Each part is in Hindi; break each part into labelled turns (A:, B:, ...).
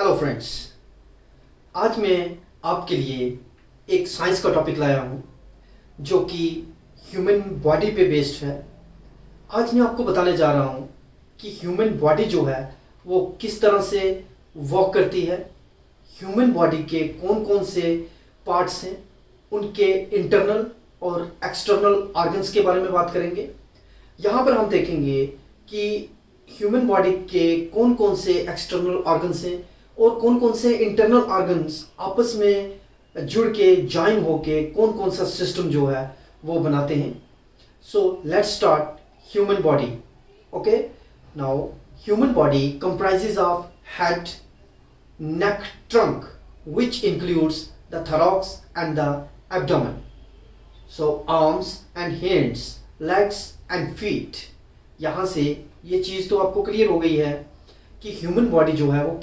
A: Hello friends. आज मैं आपके लिए एक साइंस का टॉपिक लाया हूँ जो कि ह्यूमन बॉडी पे बेस्ड है। आज मैं आपको बताने जा रहा हूँ कि ह्यूमन बॉडी जो है वो किस तरह से वर्क करती है। ह्यूमन बॉडी के कौन कौन से पार्ट्स हैं, उनके इंटरनल और एक्सटर्नल ऑर्गन्स के बारे में बात करेंगे। यहाँ पर हम देखेंगे कि ह्यूमन बॉडी के कौन कौन से एक्सटर्नल ऑर्गन्स हैं और कौन कौन से इंटरनल ऑर्गन्स आपस में जुड़ के ज्वाइन होके कौन कौन सा सिस्टम जो है वो बनाते हैं। So let's start human body. Okay, now human body comprises of head, neck, trunk, which includes the thorax and the abdomen. So arms and hands, legs and feet. यहाँ से ये चीज़ तो आपको क्लियर हो गई है कि ह्यूमन बॉडी जो है वो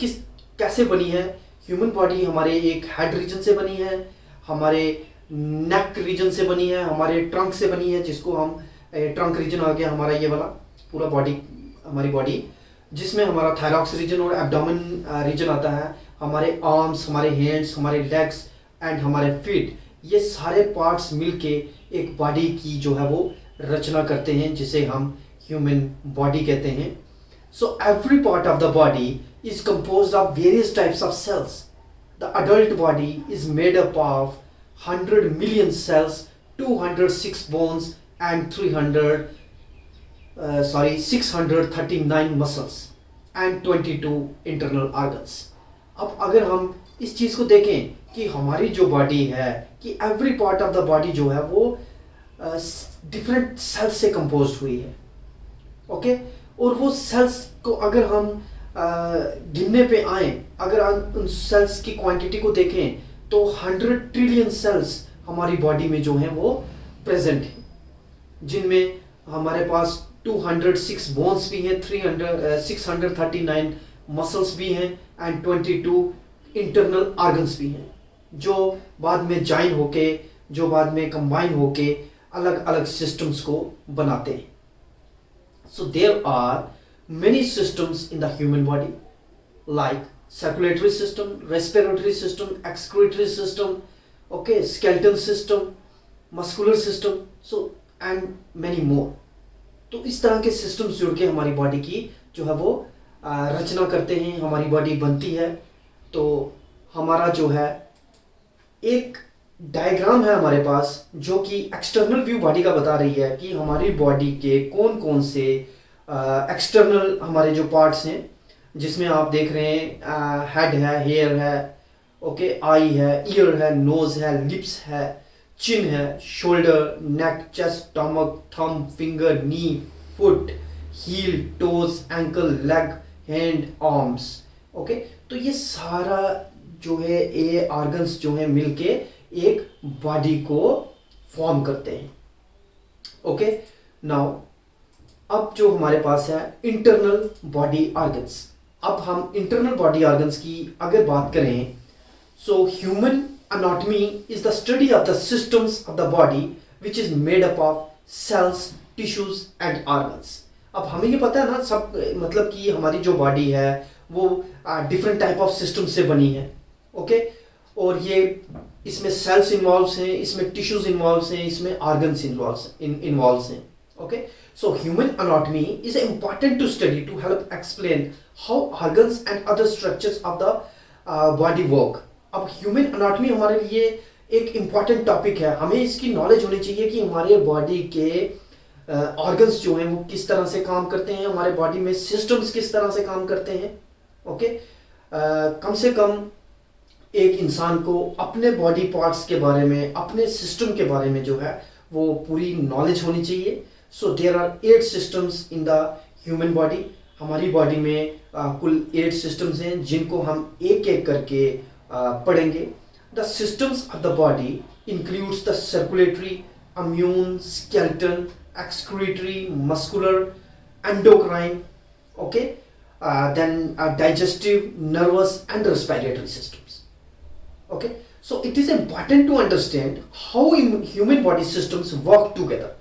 A: कैसे बनी है। ह्यूमन बॉडी हमारे एक हेड रीजन से बनी है, हमारे नेक रीजन से बनी है, हमारे ट्रंक से बनी है, जिसको हम ट्रंक रीजन आ गया हमारा ये वाला पूरा बॉडी, हमारी बॉडी, जिसमें हमारा थायरॉक्स रीजन और एब्डोमेन रीजन आता है। हमारे आर्म्स, हमारे हैंड्स, हमारे लेग्स एंड हमारे फीट, ये सारे पार्ट्स मिलके एक बॉडी की जो है वो रचना करते हैं, जिसे हम ह्यूमन बॉडी कहते हैं। So every part of the body is composed of various types of cells. The adult body is made up of 100 million cells, 206 bones and 639 muscles and 22 internal organs. अब अगर हम इस चीज़ को देखें कि हमारी जो बॉडी है कि every part of the body जो है वो डिफरेंट सेल्स से कंपोज्ड हुई है। ओके, और वो सेल्स को अगर हम गिनने पे आए, अगर हम उन सेल्स की क्वांटिटी को देखें तो 100 ट्रिलियन सेल्स हमारी बॉडी में जो हैं वो प्रेजेंट हैं, जिनमें हमारे पास 206 बोन्स भी हैं, 639 मसल्स भी हैं एंड 22 इंटरनल ऑर्गन्स भी हैं, जो बाद में ज्वाइन होके, जो बाद में कंबाइन होके अलग अलग सिस्टम्स को बनाते हैं। So there are many systems in the human body like circulatory system, respiratory system, excretory system, okay, skeletal system, muscular system, so and many more. तो इस तरह के सिस्टम्स जुड़ के हमारी बॉडी की जो है वो रचना करते हैं, हमारी बॉडी बनती है। तो हमारा जो है एक डायग्राम है हमारे पास जो कि एक्सटर्नल व्यू बॉडी का बता रही है कि हमारी बॉडी के कौन कौन से एक्सटर्नल हमारे जो पार्ट्स हैं, जिसमें आप देख रहे हैं हेड है, हेयर है, ओके, आई है, ईयर है, नोज है, लिप्स है, चिन है, shoulder, neck, chest, stomach, thumb, finger, knee, foot, heel, toes, ankle, leg, hand, arms. Okay, तो ये सारा जो है ये ऑर्गन्स जो है मिलके एक बॉडी को फॉर्म करते हैं। ओके, नाउ अब जो हमारे पास है इंटरनल बॉडी ऑर्गन्स। अब हम इंटरनल बॉडी ऑर्गन्स की अगर बात करें, so human anatomy is the study of the systems of the body which is made up of cells, tissues and organs. अब हमें ये पता है ना सब, मतलब कि हमारी जो बॉडी है वो डिफरेंट टाइप ऑफ सिस्टम से बनी है। ओके, और ये इसमें सेल्स इन्वॉल्व हैं, इसमें टिश्यूज इन्वॉल्व हैं, इसमें ऑर्गन्स इन्वॉल्व हैं। Okay, so human anatomy is important to study to help explain how organs and other structures of the body work. अब human anatomy हमारे लिए एक important topic है। हमें इसकी knowledge होनी चाहिए कि हमारे body के organs जो हैं वो किस तरह से काम करते हैं, हमारे body में systems किस तरह से काम करते हैं। Okay, कम से कम एक इंसान को अपने body parts के बारे में, अपने system के बारे में जो है वो पूरी knowledge होनी चाहिए। So there are 8 systems in the human body. हमारी बॉडी में कुल 8 systems हैं जिनको हम एक एक करके पढ़ेंगे। The systems of the body includes the circulatory, immune, skeletal, excretory, muscular, endocrine, okay, then digestive, nervous and respiratory systems. Okay, so it is important to understand how human body systems work together.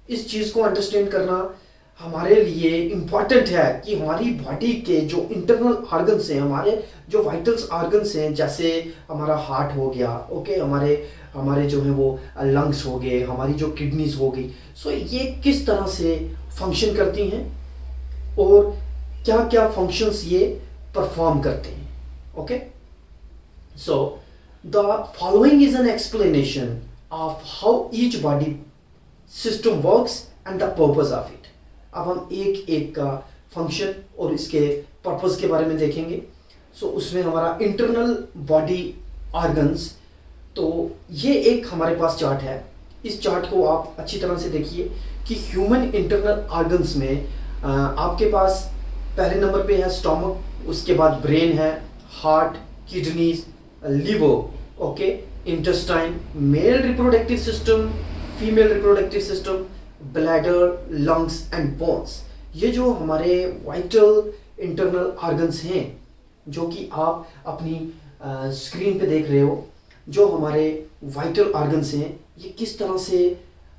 A: इस चीज़ को अंडरस्टैंड करना हमारे लिए इम्पॉर्टेंट है कि हमारी बॉडी के जो इंटरनल ऑर्गन्स हैं, हमारे जो वाइटल्स ऑर्गन्स हैं, जैसे हमारा हार्ट हो गया, ओके, हमारे हमारे जो है वो लंग्स हो गए, हमारी जो किडनीज हो गई, सो ये किस तरह से फंक्शन करती हैं और क्या क्या फंक्शंस ये परफॉर्म करते हैं. Okay, so the following is an explanation of how each body system works and the purpose of it. अब हम एक एक का फंक्शन और इसके पर्पस के बारे में देखेंगे. सो उसमें हमारा इंटरनल बॉडी ऑर्गन्स, तो ये एक हमारे पास चार्ट है. इस चार्ट को आप अच्छी तरह से देखिए कि ह्यूमन इंटरनल ऑर्गन्स में आपके पास पहले नंबर पे है स्टमक, उसके बाद ब्रेन है, heart, kidneys, liver, okay, intestine, mail reproductive system, female reproductive system, bladder, lungs and bones. ये जो हमारे वाइटल इंटरनल ऑर्गन्स हैं जो कि आप अपनी स्क्रीन पे देख रहे हो, जो हमारे वाइटल ऑर्गन्स हैं, ये किस तरह से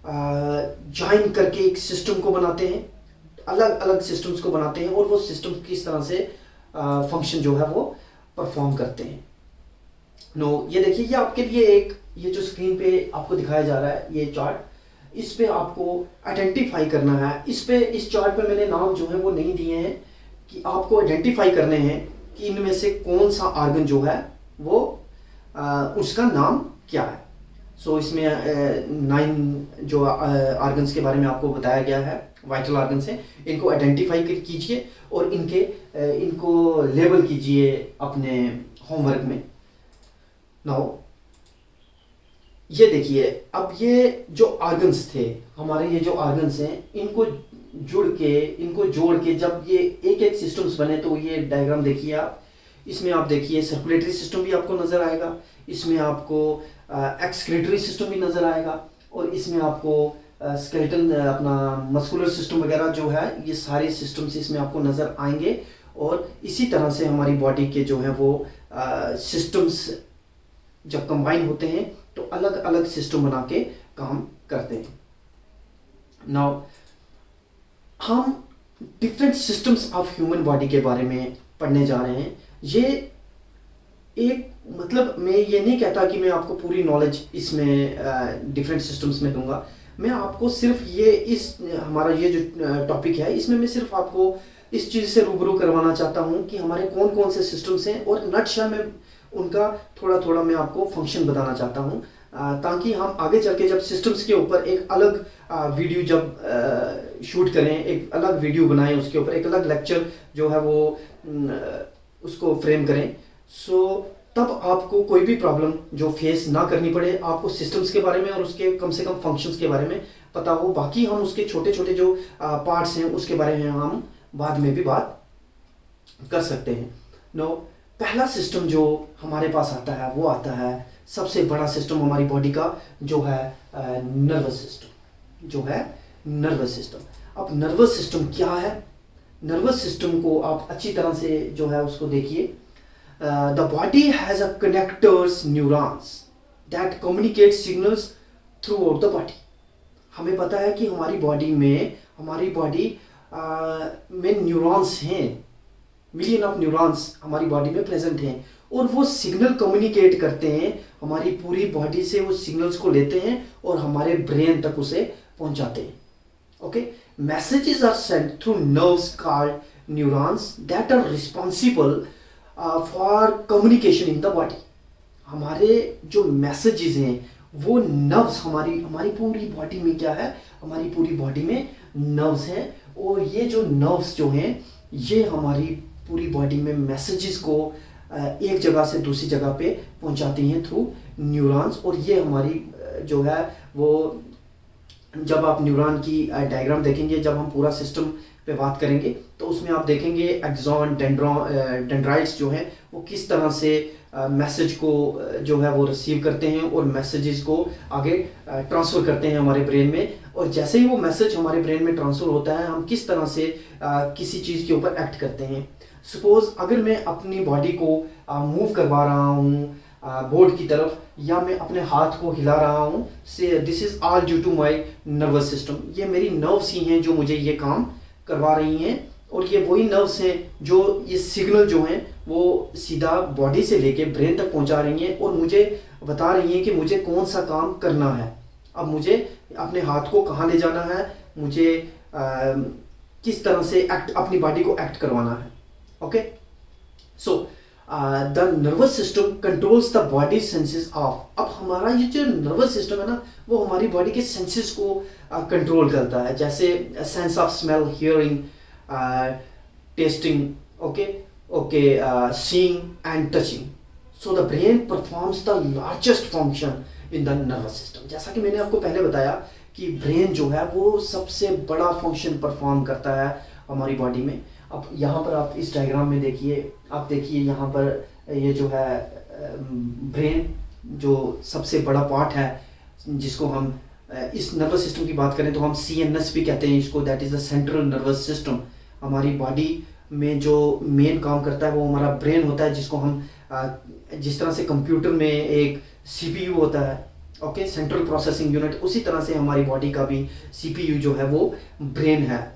A: ज्वाइन करके एक सिस्टम को बनाते हैं, अलग अलग सिस्टम्स को बनाते हैं और वो सिस्टम किस तरह से फंक्शन जो है वो परफॉर्म करते हैं. ये देखिए, ये आपके लिए एक, ये जो स्क्रीन पे आपको दिखाया जा रहा है ये चार्ट, इस पे आपको आइडेंटिफाई करना है. इस चार्ट पे मैंने नाम जो है वो नहीं दिए हैं कि आपको आइडेंटिफाई करने हैं कि इनमें से कौन सा ऑर्गन जो है वो उसका नाम क्या है. सो इसमें 9 जो ऑर्गन्स के बारे में आपको बताया गया है, वाइटल ऑर्गन्स हैं, इनको आइडेंटिफाई कीजिए और इनको लेबल कीजिए अपने होमवर्क में. नाउ ये देखिए, अब ये जो ऑर्गन्स थे हमारे, ये जो ऑर्गन्स हैं, इनको जोड़ के जब ये एक एक सिस्टम्स बने, तो ये डायग्राम देखिए आप. इसमें आप देखिए सर्कुलेटरी सिस्टम भी आपको नज़र आएगा, इसमें आपको एक्सक्रीटरी सिस्टम भी नज़र आएगा, और इसमें आपको स्केलेटल अपना मस्कुलर सिस्टम वगैरह जो है, ये सारे सिस्टम्स इसमें आपको नज़र आएंगे. और इसी तरह से हमारी बॉडी के जो हैं वो सिस्टम्स जब कंबाइन होते हैं तो अलग अलग सिस्टम बना के काम करते हैं. नाउ हम different systems of human body के बारे में पढ़ने जा रहे हैं. ये एक, मतलब मैं ये नहीं कहता कि मैं आपको पूरी नॉलेज इसमें डिफरेंट सिस्टम्स में दूंगा. मैं आपको सिर्फ ये हमारा ये जो टॉपिक है, इसमें मैं सिर्फ आपको इस चीज़ से रूबरू करवाना चाहता हूँ कि हमारे कौन कौन से सिस्टम्स हैं, और नटशल में उनका थोड़ा थोड़ा मैं आपको फंक्शन बताना चाहता हूँ, ताकि हम आगे चल के जब सिस्टम्स के ऊपर एक अलग वीडियो जब शूट करें, एक अलग वीडियो बनाएं, उसके ऊपर एक अलग लेक्चर जो है वो उसको फ्रेम करें, सो तब आपको कोई भी प्रॉब्लम जो फेस ना करनी पड़े. आपको सिस्टम्स के बारे में और उसके कम से कम फंक्शंस के बारे में पता हो. बाकी हम उसके छोटे छोटे जो पार्ट्स हैं उसके बारे में हम बाद में भी बात कर सकते हैं. पहला सिस्टम जो हमारे पास आता है वो आता है, सबसे बड़ा सिस्टम हमारी बॉडी का जो है नर्वस सिस्टम. अब नर्वस सिस्टम क्या है? नर्वस सिस्टम को आप अच्छी तरह से जो है उसको देखिए. The body has a connectors neurons that communicate signals through out the body. हमें पता है कि हमारी बॉडी में न्यूरॉन्स हैं, मिलियन ऑफ न्यूरॉन्स हमारी बॉडी में प्रेजेंट हैं, और वो सिग्नल कम्युनिकेट करते हैं हमारी पूरी बॉडी से. वो सिग्नल्स को लेते हैं और हमारे ब्रेन तक उसे पहुंचाते हैं. Okay, messages are sent through nerves called neurons that are responsible for communication in the body. हमारे जो मैसेजेस हैं वो नर्व्स, हमारी पूरी बॉडी में क्या है, हमारी पूरी बॉडी में नर्व्स हैं, और ये जो नर्व्स जो हैं ये हमारी पूरी बॉडी में मैसेजेस को एक जगह से दूसरी जगह पे पहुंचाती हैं थ्रू न्यूरॉन्स. और ये हमारी जो है वो, जब आप न्यूरॉन की डायग्राम देखेंगे, जब हम पूरा सिस्टम पे बात करेंगे, तो उसमें आप देखेंगे एक्सॉन, डेंड्राइट्स जो हैं वो किस तरह से मैसेज को जो है वो रिसीव करते हैं और मैसेजेस को आगे ट्रांसफ़र करते हैं हमारे ब्रेन में. और जैसे ही वो मैसेज हमारे ब्रेन में ट्रांसफ़र होता है, हम किस तरह से किसी चीज़ के ऊपर एक्ट करते हैं. सपोज अगर मैं अपनी बॉडी को मूव करवा रहा हूँ बोर्ड की तरफ, या मैं अपने हाथ को हिला रहा हूँ, so this is all due to my nervous system. ये मेरी नर्व्स ही हैं जो मुझे ये काम करवा रही हैं और ये वही नर्व्स हैं जो ये सिग्नल जो हैं वो सीधा बॉडी से लेके ब्रेन तक पहुंचा रही हैं और मुझे बता रही हैं कि मुझे कौन सा काम करना है। अब मुझे अपने हाथ को कहाँ ले जाना है, मुझे किस तरह से एक्ट अपनी बॉडी को एक्ट करवाना है। Okay, so the nervous system controls the body senses of. अब हमारा ये जो नर्वस सिस्टम है ना वो हमारी बॉडी के सेंसेस को कंट्रोल करता है, जैसे sense of smell, hearing, testing, okay, seeing and touching. So the brain performs the largest function in the nervous system. जैसा कि मैंने आपको पहले बताया कि ब्रेन जो है वो सबसे बड़ा फंक्शन परफॉर्म करता है हमारी बॉडी में। अब यहाँ पर आप इस डायग्राम में देखिए, आप देखिए यहाँ पर ये जो है ब्रेन जो सबसे बड़ा पार्ट है, जिसको हम इस नर्वस सिस्टम की बात करें तो हम CNS भी कहते हैं इसको, that is the central nervous system. हमारी बॉडी में जो मेन काम करता है वो हमारा ब्रेन होता है, जिसको हम जिस तरह से कंप्यूटर में एक CPU होता है, ओके, सेंट्रल प्रोसेसिंग यूनिट, उसी तरह से हमारी बॉडी का भी CPU जो है वो ब्रेन है।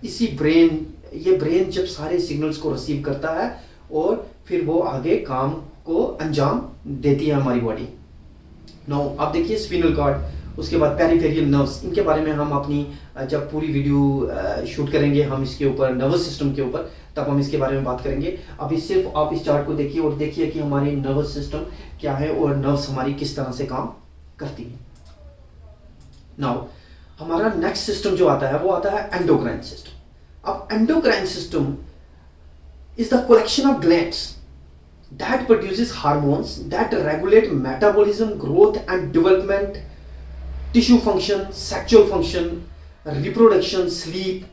A: ये ब्रेन जब सारे सिग्नल्स को रिसीव करता है और फिर वो आगे काम को अंजाम देती है हमारी बॉडी। नाउ आप देखिए स्पिनल कॉर्ड, उसके बाद पेरिफेरल नर्व्स, इनके बारे में हम अपनी जब पूरी वीडियो शूट करेंगे हम इसके ऊपर, नर्वस सिस्टम के ऊपर, तब हम इसके बारे में बात करेंगे। अभी सिर्फ आप इस चार्ट को देखिए और देखिए कि हमारी नर्वस सिस्टम क्या है और नर्व्स हमारी किस तरह से काम करती है। नाउ हमारा नेक्स्ट सिस्टम जो आता है वो आता है एंडोक्राइन सिस्टम। अब endocrine system is the collection of glands that produces hormones that regulate metabolism, growth and development, tissue function, sexual function, reproduction, sleep,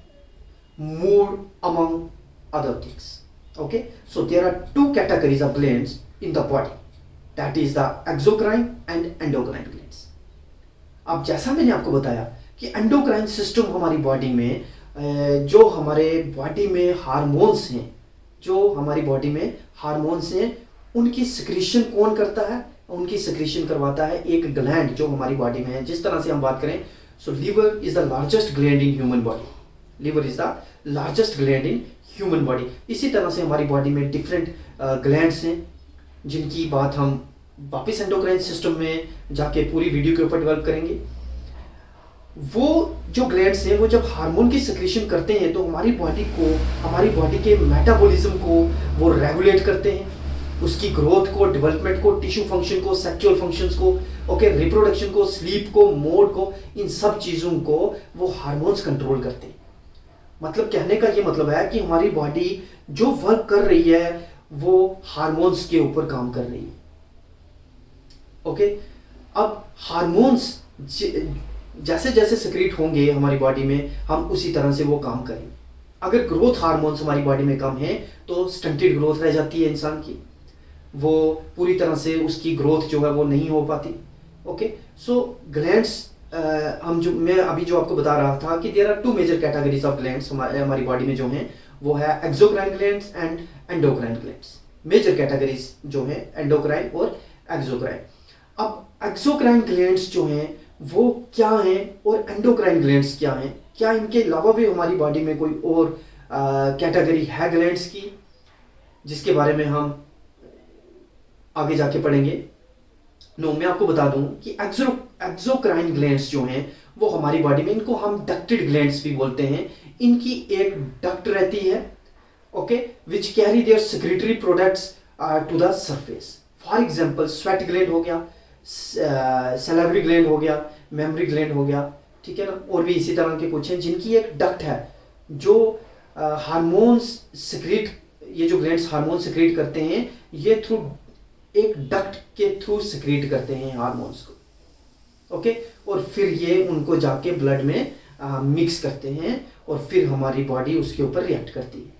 A: mood, among other things. Okay, so there are two categories of glands in the body, that is the exocrine and endocrine glands. अब जैसा मैंने आपको बताया कि एंडोक्राइन सिस्टम हमारी बॉडी में जो हमारे बॉडी में हार्मोन्स हैं, उनकी सिक्रीशन कौन करता है? उनकी सिक्रीशन करवाता है एक ग्लैंड जो हमारी बॉडी में है। जिस तरह से हम बात करें, so liver is the largest gland in human body. Liver is the largest gland in human body. इसी तरह से हमारी बॉडी में डिफरेंट ग्लैंड्स हैं, जिनकी बात हम वापस एंडोक्राइन सिस्टम में जाके पूरी वीडियो के ऊपर डेवलप करेंगे। वो जो ग्लैंड्स हैं वो जब हार्मोन की सिक्रीशन करते हैं तो हमारी बॉडी के मेटाबॉलिज्म को वो रेगुलेट करते हैं, उसकी ग्रोथ को, डेवलपमेंट को, टिश्यू फंक्शन को, सेक्सुअल फंक्शंस को, ओके, रिप्रोडक्शन को, स्लीप को, मोड को, इन सब चीज़ों को वो हार्मोन्स कंट्रोल करते हैं। मतलब कहने का ये मतलब है कि हमारी बॉडी जो वर्क कर रही है वो हार्मोन्स के ऊपर काम कर रही है। ओके, अब हार्मोन्स जैसे जैसे सिक्रीट होंगे हमारी बॉडी में, हम उसी तरह से वो काम करेंगे। अगर ग्रोथ हार्मोन्स हमारी बॉडी में कम है तो स्टंटेड ग्रोथ रह जाती है इंसान की, वो पूरी तरह से उसकी ग्रोथ जो है वो नहीं हो पाती। ओके, सो ग्लैंड्स मैं अभी जो आपको बता रहा था कि there are two major categories of glands हमारी बॉडी में जो हैं, वो है exocrine glands and endocrine glands. Major categories जो हैं एंडोक्राइन और एक्सोक्राइन। अब एक्सोक्राइन ग्लैंड्स जो हैं वो क्या हैं और एंडोक्राइन ग्लैंड्स क्या हैं? क्या इनके अलावा भी हमारी बॉडी में कोई और कैटेगरी है ग्लैंड्स की, जिसके बारे में हम आगे जाके पढ़ेंगे? नो, मैं आपको बता दूं कि एक्सोक्राइन ग्लैंड्स जो हैं वो हमारी बॉडी में, इनको हम डक्टेड ग्लैंड्स भी बोलते हैं। इनकी एक डक्ट रहती है, okay, which carry their secretory products to the surface. For example sweat gland हो गया, सैलिवरी ग्लैंड हो गया, मेमोरी ग्लैंड हो गया, ठीक है ना, और भी इसी तरह के कुछ हैं जिनकी एक डक्ट है जो हार्मोन्स सिक्रीट, ये जो ग्लैंड्स हार्मोन सिक्रीट करते हैं, ये थ्रू एक डक्ट के थ्रू सिक्रीट करते हैं हार्मोन्स को। ओके, और फिर ये उनको जाके ब्लड में मिक्स करते हैं और फिर हमारी बॉडी उसके ऊपर रिएक्ट करती है।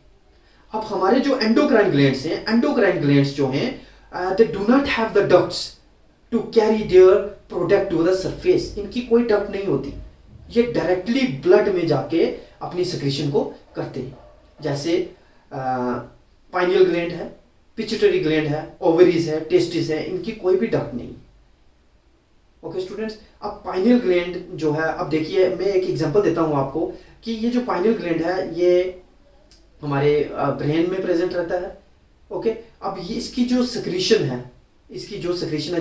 A: अब हमारे जो एंडोक्राइन ग्लैंड्स हैं, एंडोक्राइन ग्लैंड्स जो हैं, they do not have the ducts to carry their product to the surface. इनकी कोई डक्ट नहीं होती, ये डायरेक्टली ब्लड में जाके अपनी सिक्रीशन को करते हैं। जैसे पाइनियल ग्लैंड है, पिट्यूटरी ग्लैंड है, ओवरीज है, टेस्टिस है, इनकी कोई भी डक्ट नहीं। ओके स्टूडेंट्स, अब पाइनियल ग्लैंड जो है, अब देखिए मैं एक एग्जांपल देता हूं आपको कि ये जो पाइनियल ग्लैंड है, ये हमारे ब्रेन में प्रेजेंट रहता है। ओके, अब ये इसकी जो सिक्रीशन है,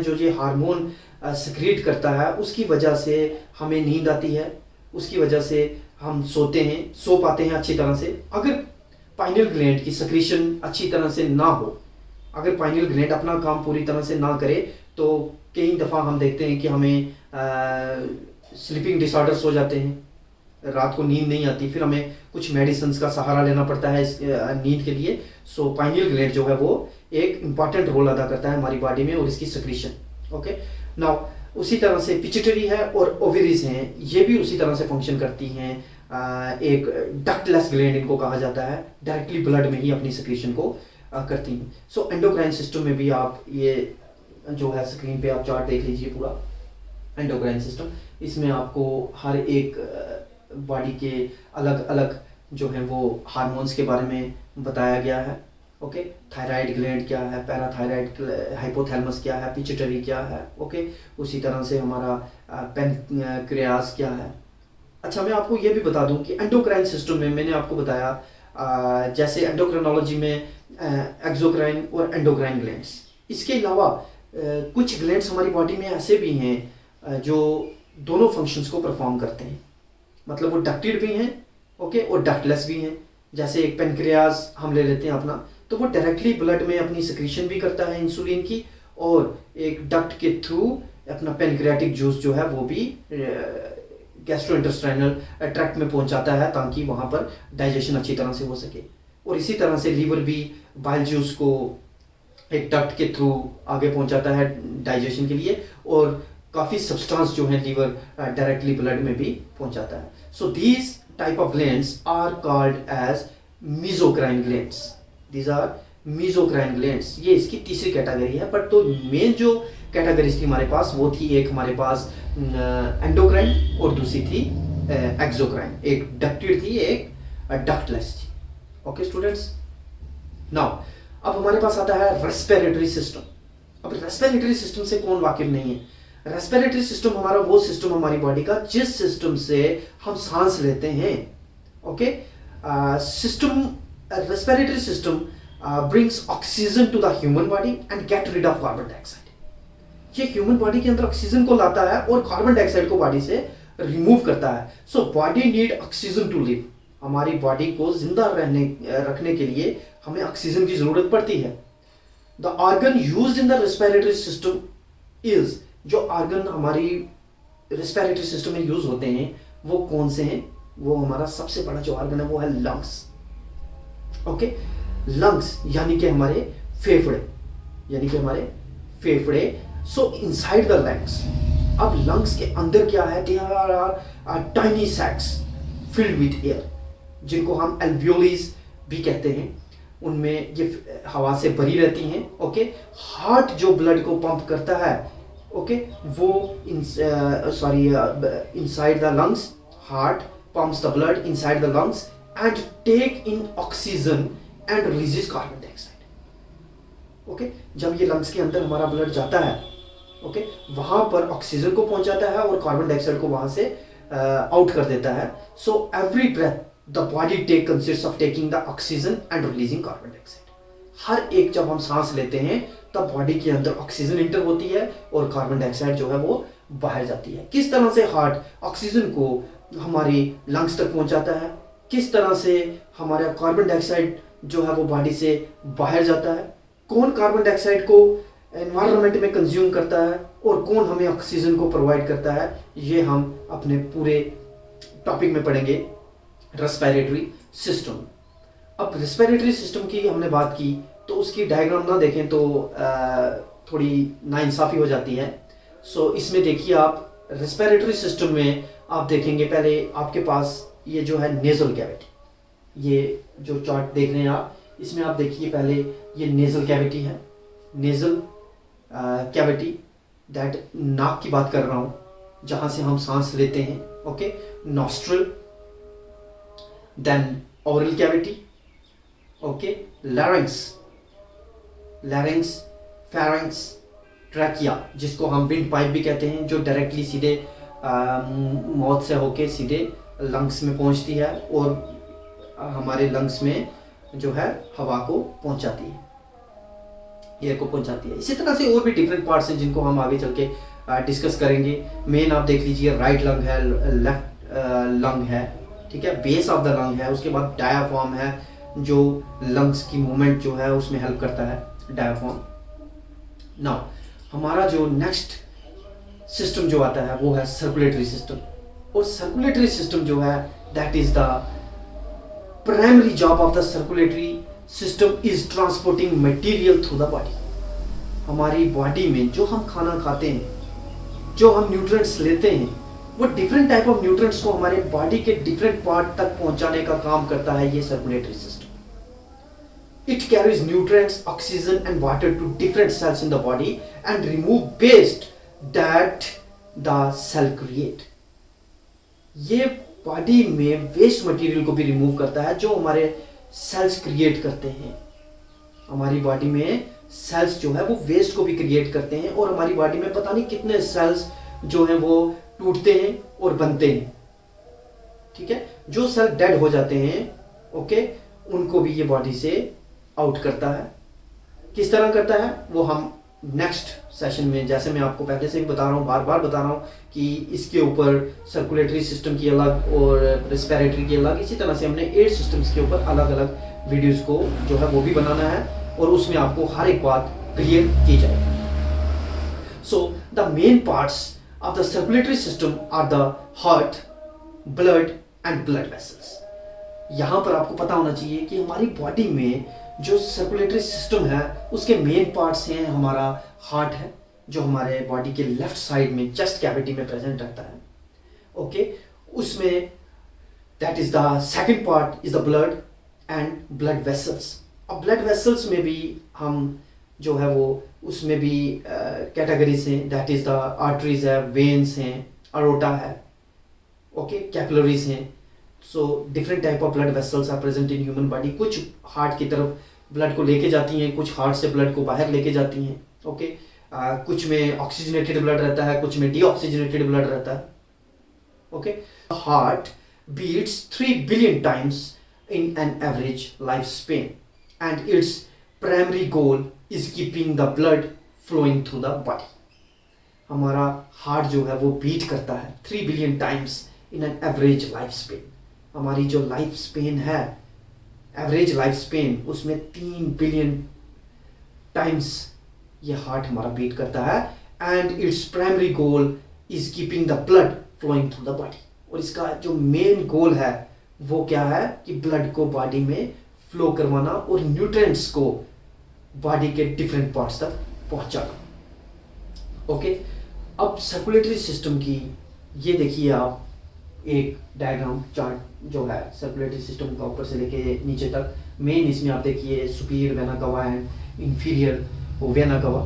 A: जो ये हार्मोन सिक्रीट करता है, उसकी वजह से हमें नींद आती है, उसकी वजह से हम सो पाते हैं अच्छी तरह से। अगर पाइनियल ग्लैंड की सिक्रीशन अच्छी तरह से ना हो, अगर पाइनियल ग्लैंड अपना काम पूरी तरह से ना करे, तो कई दफ़ा हम देखते हैं कि हमें स्लीपिंग डिसऑर्डर्स हो जाते हैं, रात को नींद नहीं आती, फिर हमें कुछ मेडिसिन का सहारा लेना पड़ता है इस नींद के लिए। सो पाइनियल ग्लैंड जो है वो एक इम्पॉर्टेंट रोल अदा करता है हमारी बॉडी में और इसकी सिक्रीशन। ओके, नाउ उसी तरह से पिट्यूटरी है और ओवरीज हैं, ये भी उसी तरह से फंक्शन करती हैं। एक डक्टलेस ग्लैंड इनको कहा जाता है, डायरेक्टली ब्लड में ही अपनी सिक्रीशन को करती हैं। सो एंडोक्राइन सिस्टम में भी आप ये जो है स्क्रीन पे आप चार्ट देख लीजिए पूरा एंडोक्राइन सिस्टम, इसमें आपको हर एक बॉडी के अलग अलग जो है वो हार्मोन्स के बारे में बताया गया है। ओके, थायराइड ग्लैंड क्या है, पैराथायराइड, हाइपोथैलेमस क्या है, पिट्यूटरी क्या है। ओके, उसी तरह से हमारा पेनक्रियास क्या है। अच्छा, मैं आपको ये भी बता दूं कि एंडोक्राइन सिस्टम में मैंने आपको बताया जैसे एंडोक्राइनोलॉजी में एक्सोक्राइन और एंडोक्राइन ग्लैंड्स, इसके अलावा कुछ ग्लैंड्स हमारी बॉडी में ऐसे भी हैं जो दोनों फंक्शंस को परफॉर्म करते हैं, मतलब वो डक्टेड भी हैं, ओके, और डक्टलेस भी हैं। जैसे एक पेनक्रियास हम ले लेते हैं अपना, तो वो डायरेक्टली ब्लड में अपनी सिक्रीशन भी करता है इंसुलिन की, और एक डक्ट के थ्रू अपना पेनक्रियाटिक जूस जो है वो भी गैस्ट्रोइंटेस्टाइनल ट्रैक्ट में पहुंचाता है ताकि वहाँ पर डाइजेशन अच्छी तरह से हो सके। और इसी तरह से लीवर भी बाइल जूस को एक डक्ट के थ्रू आगे पहुंचाता है डाइजेशन के लिए, और काफ़ी सब्सटेंस जो है लीवर डायरेक्टली ब्लड में भी पहुंचाता है। So these type of glands are called as mesocrine glands. These are mesocrine glands, ये इसकी तीसरी कैटेगरी है। बट तो मेन जो कैटेगरीज थी हमारे पास वो थी, एक हमारे पास एंडोक्राइन और दूसरी थी एक्सोक्राइन, एक डक्टेड थी, एक डक्टलेस थी। ओके स्टूडेंट्स, नाउ अब हमारे पास आता है रेस्पिरेटरी सिस्टम। अब रेस्पिरेटरी सिस्टम से कौन वाकिफ नहीं है? रेस्पिरेटरी सिस्टम हमारा वो सिस्टम हमारी बॉडी का जिस सिस्टम से हम सांस लेते हैं। Okay, system respiratory system brings oxygen to the human body and get rid of carbon dioxide. ये ह्यूमन बॉडी के अंदर ऑक्सीजन को लाता है और कार्बन डाइऑक्साइड को बॉडी से रिमूव करता है। So body need oxygen to live. हमारी बॉडी को जिंदा रखने के लिए हमें ऑक्सीजन की जरूरत पड़ती है। The organ used in the respiratory system is, जो ऑर्गन हमारी रेस्पिरेटरी सिस्टम में यूज होते हैं वो कौन से हैं? वो हमारा सबसे बड़ा जो ऑर्गन है वो है लंग्स। ओके, लंग्स यानी कि हमारे फेफड़े, सो इनसाइड द लंग्स। अब लंग्स के अंदर क्या है? There are tiny sacs filled with air, जिनको हम एल्वियोलीज भी कहते हैं। उनमें ये हवा से भरी रहती हैं। ओके, हार्ट जो ब्लड को पंप करता है, ओके, वो inside the lungs, heart pumps the blood inside the lungs and take in oxygen and releases carbon dioxide. Okay, जब ये लंग्स के अंदर हमारा ब्लड जाता है, ओके, वहां पर ऑक्सीजन को पहुंचाता है और कार्बन डाइऑक्साइड को वहां से आउट कर देता है। So every breath the body take consist of taking the oxygen and releasing carbon dioxide. हर एक जब हम सांस लेते हैं तब बॉडी के अंदर ऑक्सीजन इंटर होती है और कार्बन डाइऑक्साइड जो है वो बाहर जाती है। किस तरह से हार्ट ऑक्सीजन को हमारी लंग्स तक पहुंचाता है, किस तरह से हमारा कार्बन डाइऑक्साइड जो है वो बॉडी से बाहर जाता है, कौन कार्बन डाइऑक्साइड को एनवायरनमेंट में कंज्यूम करता है और कौन हमें ऑक्सीजन को प्रोवाइड करता है, ये हम अपने पूरे टॉपिक में पढ़ेंगे, रेस्पिरेटरी सिस्टम। अब रेस्पिरेटरी सिस्टम की हमने बात की तो उसकी डायग्राम ना देखें तो थोड़ी नाइंसाफ़ी हो जाती है। सो इसमें देखिए, आप रेस्पिरेटरी सिस्टम में आप देखेंगे पहले आपके पास ये जो है नेजल कैविटी, ये जो चार्ट देख रहे हैं आप, इसमें आप देखिए पहले ये नेजल कैविटी है। नेजल कैविटी दैट नाक की बात कर रहा हूँ, जहाँ से हम सांस लेते हैं। Okay, nostril, then oral cavity, okay, larynx, pharynx, trachea, जिसको हम विंड पाइप भी कहते हैं, जो डायरेक्टली सीधे माउथ से होके सीधे लंग्स में पहुंचती है और हमारे लंग्स में जो है हवा को पहुंचाती है, एयर को पहुंचाती है। इसी तरह से और भी डिफरेंट पार्ट्स हैं जिनको हम आगे चल के डिस्कस करेंगे। मेन आप देख लीजिए, राइट लंग है, लेफ्ट लंग है, ठीक है, बेस ऑफ द लंग है, उसके बाद डायाफ्राम है जो लंग्स की मूवमेंट जो है उसमें हेल्प करता है, डायाफ्राम। नाउ हमारा जो नेक्स्ट सिस्टम जो आता है वो है सर्कुलेटरी सिस्टम। और सर्कुलेटरी सिस्टम जो है that is the primary job of the circulatory system is transporting material through the body. हमारी बॉडी में जो हम खाना खाते हैं, जो हम न्यूट्रिएंट्स लेते हैं, वो डिफरेंट टाइप ऑफ न्यूट्रिएंट्स को हमारे बॉडी के डिफरेंट पार्ट तक पहुंचाने का काम करता है ये circulatory system. It carries nutrients, oxygen and water to different cells in the body and remove waste that the cell create. ये बॉडी में वेस्ट मटेरियल को भी रिमूव करता है जो हमारे सेल्स क्रिएट करते हैं। हमारी बॉडी में सेल्स जो है वो वेस्ट को भी क्रिएट करते हैं और हमारी बॉडी में पता नहीं कितने सेल्स जो हैं वो टूटते हैं और बनते हैं, ठीक है। जो सेल डेड हो जाते हैं, ओके, उनको भी ये बॉडी से आउट करता है। किस तरह करता है वो हम नेक्स्ट सेशन में, जैसे मैं आपको पहले से भी बता रहा हूँ, बार बार बता रहा हूँ कि इसके ऊपर सर्कुलेटरी सिस्टम की अलग और रेस्पिरेटरी की अलग, इसी तरह से हमने 8 सिस्टम्स के ऊपर अलग अलग वीडियोस को जो है वो भी बनाना है और उसमें आपको हर एक बात क्लियर की जाएगी। So the main parts of the circulatory system are the heart, blood and blood vessels. यहाँ पर आपको पता होना चाहिए कि हमारी बॉडी में जो सर्कुलेटरी सिस्टम है उसके मेन पार्ट्स हैं, हमारा हार्ट है जो हमारे बॉडी के लेफ्ट साइड में चेस्ट कैविटी में प्रेजेंट रहता है, ओके। उसमें that is the second part is the blood and blood vessels. अब ब्लड वेसल्स में भी हम जो है वो उसमें भी कैटेगरीज हैं, दैट इज द आर्टरीज है, वेन्स हैं, अरोटा है, ओके, कैपिलरीज हैं। So different type of blood vessels are present in human body. कुछ हार्ट की तरफ ब्लड को लेके जाती हैं, कुछ हार्ट से ब्लड को बाहर लेके जाती हैं, ओके। कुछ में ऑक्सीजनेटेड ब्लड रहता है, कुछ में डीऑक्सीजनेटेड ब्लड रहता है, okay. Heart beats 3 billion times in an average life span and its primary goal is keeping the blood flowing through the body. हमारा हार्ट जो है वो बीट करता है 3 billion times in an average life span. हमारी जो लाइफ स्पेन है, एवरेज लाइफ स्पेन, उसमें 3 बिलियन टाइम्स ये हार्ट हमारा बीट करता है and its primary goal is keeping the blood flowing through the body. और इसका जो मेन गोल है वो क्या है कि ब्लड को बॉडी में फ्लो करवाना और न्यूट्रिएंट्स को बॉडी के डिफरेंट पार्ट्स तक पहुंचाना, ओके। अब सर्कुलेटरी सिस्टम की ये देखिए आप एक डायग्राम चार्ट जो है सर्कुलेटरी सिस्टम का ऊपर से लेके नीचे तक। मेन इसमें आप देखिए सुपीरियर वेना कवा एंड इंफीरियर वेना कवा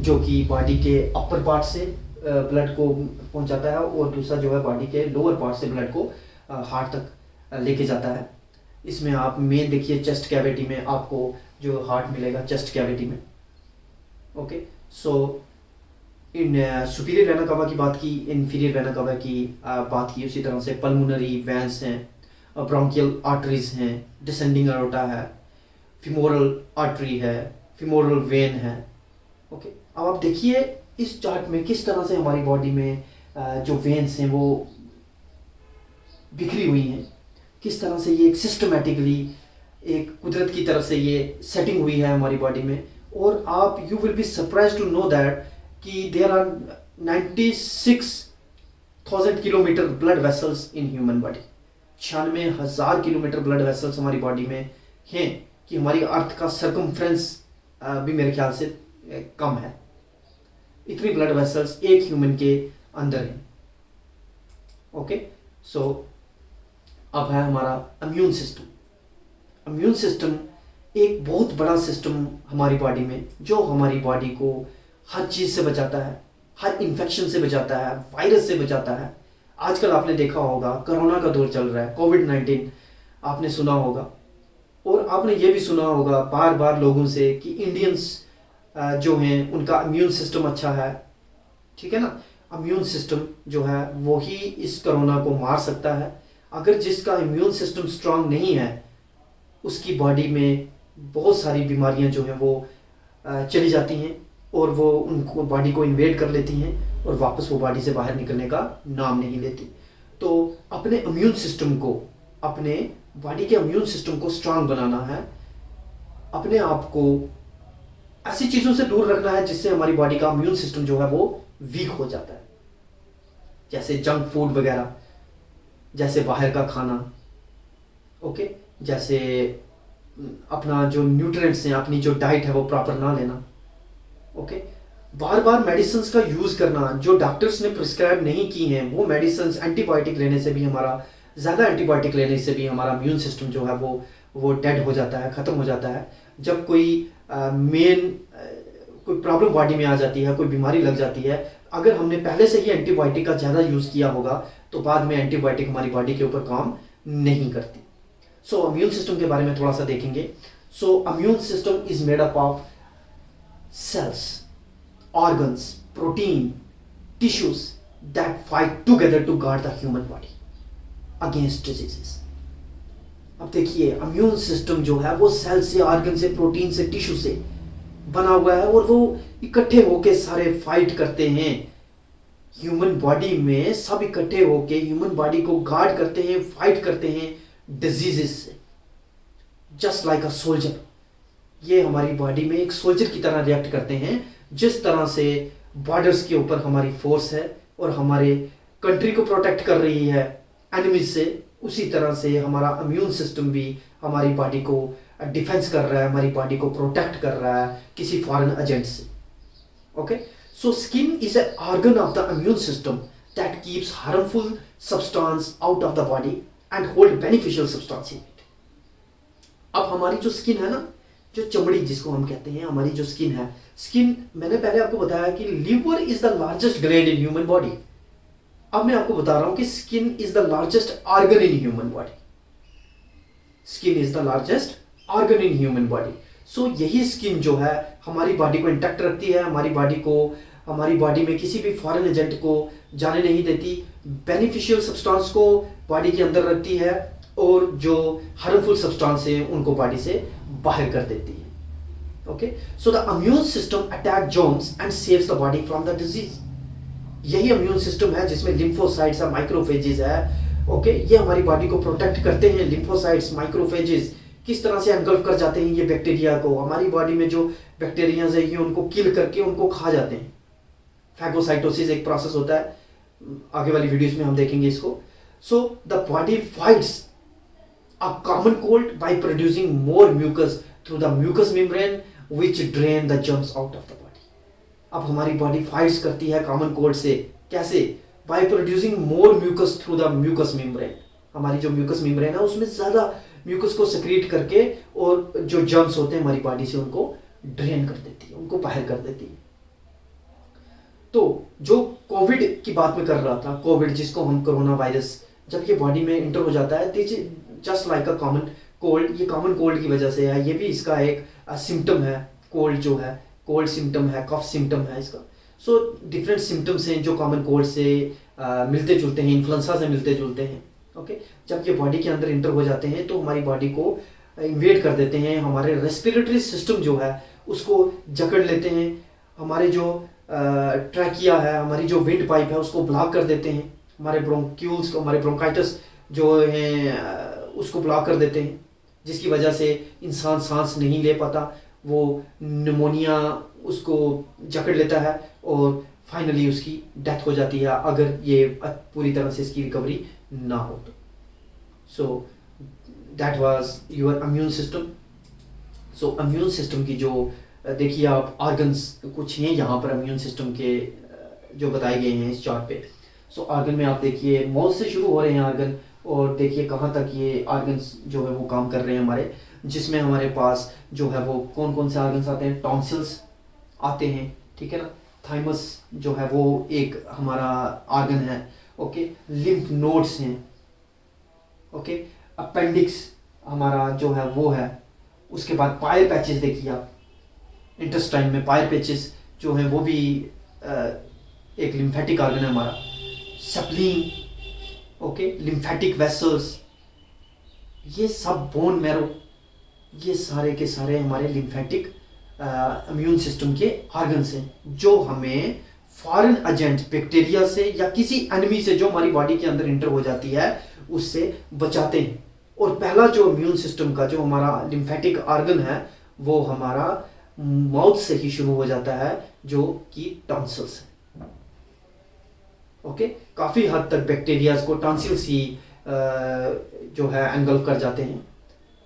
A: जो कि बॉडी के अपर पार्ट से ब्लड को पहुंचाता है और दूसरा जो है बॉडी के लोअर पार्ट से ब्लड को हार्ट तक लेके जाता है। इसमें आप मेन देखिए चेस्ट कैविटी में आपको जो हार्ट मिलेगा चेस्ट कैविटी में, ओके। सो इन सुपीरियर वेना कवा की बात की, इंफीरियर वेना कवा की बात की, उसी तरह से पल्मोनरी वेंस हैं, ब्रोंकियल आर्टरीज हैं, डिसेंडिंग अरोटा है, फिमोरल आर्टरी है, फिमोरल वेन है, ओके। अब आप देखिए इस चार्ट में किस तरह से हमारी बॉडी में जो वेन्स हैं वो बिखरी हुई हैं, किस तरह से ये एक सिस्टमेटिकली एक कुदरत की तरफ से ये सेटिंग हुई है हमारी बॉडी में। और आप you will be surprise to know that कि there are 96,000 kilometre blood vessels in human body. 96,000 kilometre blood vessels हमारी बॉडी में हैं कि हमारी अर्थ का सर्कमफ्रेंस भी मेरे ख्याल से कम है। इतनी ब्लड वेसल्स एक ह्यूमन के अंदर हैं, ओके। सो अब है हमारा इम्यून सिस्टम। इम्यून सिस्टम एक बहुत बड़ा सिस्टम हमारी बॉडी में जो हमारी बॉडी को हर चीज़ से बचाता है, हर इन्फेक्शन से बचाता है, वायरस से बचाता है। आजकल आपने देखा होगा कोरोना का दौर चल रहा है, कोविड-19 आपने सुना होगा और आपने ये भी सुना होगा बार बार लोगों से कि इंडियंस जो हैं उनका इम्यून सिस्टम अच्छा है, ठीक है ना। इम्यून सिस्टम जो है वो ही इस कोरोना को मार सकता है। अगर जिसका इम्यून सिस्टम स्ट्रांग नहीं है उसकी बॉडी में बहुत सारी बीमारियां जो हैं वो चली जाती हैं और वो उनको बॉडी को इन्वेड कर लेती हैं और वापस वो बॉडी से बाहर निकलने का नाम नहीं लेती। तो अपने इम्यून सिस्टम को, अपने बॉडी के इम्यून सिस्टम को स्ट्रांग बनाना है, अपने आप को ऐसी चीज़ों से दूर रखना है जिससे हमारी बॉडी का इम्यून सिस्टम जो है वो वीक हो जाता है, जैसे जंक फूड वगैरह, जैसे बाहर का खाना, ओके, जैसे अपना जो न्यूट्रिएंट्स हैं, अपनी जो डाइट है वो प्रॉपर ना लेना, ओके, बार बार मेडिसिन का यूज़ करना जो डॉक्टर्स ने प्रिस्क्राइब नहीं की हैं, वो मेडिसिन, एंटीबायोटिक लेने से भी हमारा, ज़्यादा एंटीबायोटिक लेने से भी हमारा इम्यून सिस्टम जो है वो डेड हो जाता है, ख़त्म हो जाता है। जब कोई कोई प्रॉब्लम बॉडी में आ जाती है, कोई बीमारी लग जाती है, अगर हमने पहले से ही एंटीबायोटिक का ज़्यादा यूज़ किया होगा तो बाद में एंटीबायोटिक हमारी बॉडी के ऊपर काम नहीं करती। सो इम्यून सिस्टम के बारे में थोड़ा सा देखेंगे। So immune system is made up of cells, organs, protein, tissues that fight together to guard the human body against diseases. अब देखिए इम्यून सिस्टम जो है वो सेल से, ऑर्गन से, प्रोटीन से, टिश्यू से बना हुआ है और वो इकट्ठे होके सारे फाइट करते हैं ह्यूमन बॉडी में। सब इकट्ठे होके ह्यूमन बॉडी को गार्ड करते हैं, फाइट करते हैं डिजीजेस से, जस्ट लाइक अ सोल्जर। ये हमारी बॉडी में एक सोल्जर की तरह रिएक्ट करते हैं। जिस तरह से बॉर्डर्स के ऊपर हमारी फोर्स है और हमारे कंट्री को प्रोटेक्ट कर रही है एनिमीज से, उसी तरह से हमारा इम्यून सिस्टम भी हमारी बॉडी को डिफेंस कर रहा है, हमारी बॉडी को प्रोटेक्ट कर रहा है किसी फॉरेन एजेंट से। Okay, so skin is a organ of the immune system that keeps harmful substance out of the body and hold beneficial substance in it. अब हमारी जो स्किन है ना, जो चमड़ी जिसको हम कहते हैं, हमारी जो स्किन है, स्किन मैंने पहले आपको बताया कि liver is the largest gland in human body. अब मैं आपको बता रहा हूं कि skin is the largest organ in human body. Skin is the largest organ in human body. So यही स्किन जो है हमारी बॉडी को इंटैक्ट रखती है, हमारी बॉडी में किसी भी फॉरेन एजेंट को जाने नहीं देती, बेनिफिशियल सब्सटेंस को बॉडी के अंदर रखती है और जो हार्मफुल सब्सटेंस है उनको बॉडी से बाहर कर देती है। Okay, so the immune system attack germs and saves the body from the disease. यही इम्यून सिस्टम है जिसमें लिम्फोसाइट्स है, माइक्रोफेजेस है। ओके, ये हमारी बॉडी को प्रोटेक्ट करते हैं। लिम्फोसाइट्स, माइक्रोफेजेस किस तरह से एनगल्फ कर जाते हैं ये बैक्टीरिया को, हमारी बॉडी में जो बैक्टीरिया है ये उनको किल करके उनको खा जाते हैं। फैगोसाइटोसिस एक प्रोसेस होता है, आगे वाली वीडियोस में हम देखेंगे इसको। So the body fights a common cold by producing more mucus through the mucous membrane which drain the germs out of the body. अब हमारी बॉडी फाइट्स करती है कॉमन कोल्ड से, कैसे? by producing more mucus through the mucous membrane। हमारी जो म्यूकस मेम्ब्रेन है उसमें ज्यादा म्यूकस को सेक्रेट करके और जो जर्म्स होते हैं हमारी बॉडी से उनको ड्रेन कर देती है, उनको बाहर कर देती है। तो जो कोविड की बात में कर रहा था, कोविड जिसको हम कोरोना वायरस, जब ये बॉडी में इंटर हो जाता है just like a common cold, ये कॉमन कोल्ड की वजह से है, ये भी इसका एक सिम्टम है। कोल्ड जो है, कोल्ड सिम्टम है, कफ सिम्टम है इसका। सो डिफरेंट सिम्टम्स हैं जो कॉमन कोल्ड से मिलते जुलते हैं, इन्फ्लुएंजा से मिलते जुलते हैं। ओके, जब ये बॉडी के अंदर इंटर हो जाते हैं तो हमारी बॉडी को इन्वेड कर देते हैं, हमारे रेस्पिरेटरी सिस्टम जो है उसको जकड़ लेते हैं, हमारे जो ट्रैकिया है, हमारी जो विंड पाइप है उसको ब्लॉक कर देते हैं, हमारे ब्रोंक्यूल्स को, हमारे ब्रोंकाइटिस जो हैं उसको ब्लॉक कर देते हैं, जिसकी वजह से इंसान सांस नहीं ले पाता, वो निमोनिया उसको जकड़ लेता है और फाइनली उसकी डेथ हो जाती है अगर ये पूरी तरह से इसकी रिकवरी ना हो तो। So that was your immune system. So immune system की जो देखिए आप ऑर्गन्स कुछ हैं यहाँ पर इम्यून सिस्टम के जो बताए गए हैं इस चार्ट पे। सो ऑर्गन में आप देखिए माउथ से शुरू हो रहे हैं ऑर्गन, और देखिए कहाँ तक ये ऑर्गन्स जो है वो काम कर रहे हैं हमारे, जिसमें हमारे पास जो है वो कौन कौन से ऑर्गन्स आते हैं, टॉन्सिल्स आते हैं, ठीक है ना, थाइमस जो है वो एक हमारा ऑर्गन है। ओके, लिम्फ नोड्स हैं। ओके, अपेंडिक्स हमारा जो है वो है। उसके बाद पायर पैचेस देखिए आप, इंटेस्टाइन में पायर पैचेस जो है वो भी एक लिम्फेटिक ऑर्गन है हमारा। स्प्लीन, ओके, लिम्फेटिक वेसल्स, ये सब बोन मैरो, ये सारे के सारे हमारे लिम्फेटिक इम्यून सिस्टम के ऑर्गन्स हैं जो हमें फॉरेन एजेंट बैक्टीरिया से या किसी एनिमी से जो हमारी बॉडी के अंदर इंटर हो जाती है उससे बचाते हैं। और पहला जो इम्यून सिस्टम का जो हमारा लिम्फेटिक ऑर्गन है वो हमारा माउथ से ही शुरू हो जाता है, जो कि टॉन्सिल्स है। ओके, काफ़ी हद तक बैक्टीरियाज को टॉन्सिल्स ही जो है एंगल्फ कर जाते हैं।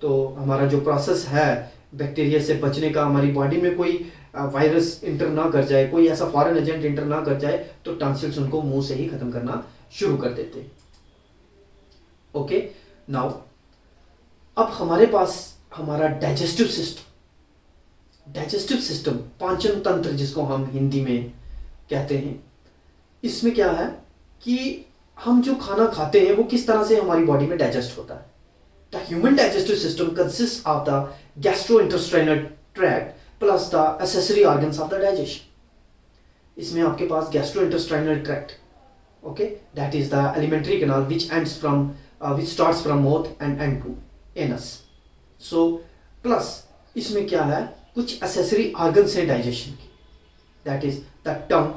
A: तो हमारा जो प्रोसेस है बैक्टीरिया से बचने का, हमारी बॉडी में कोई वायरस इंटर ना कर जाए, कोई ऐसा फॉरेन एजेंट इंटर ना कर जाए, तो टॉन्सिल्स उनको मुंह से ही खत्म करना शुरू कर देते हैं। ओके, नाउ अब हमारे पास हमारा डाइजेस्टिव सिस्टम, पाचन तंत्र जिसको हम हिंदी में कहते हैं, इसमें क्या है कि हम जो खाना खाते हैं वो किस तरह से हमारी बॉडी में डाइजेस्ट होता है। The human digestive system consist of the gastrointestinal tract plus the accessory organs of the digestion. इसमें आपके पास gastrointestinal tract, okay, that is the alimentary canal which starts from mouth and end to anus. So plus इसमें क्या है, कुछ एसेसरी ऑर्गन्स हैं डाइजेशन की, that is the tongue,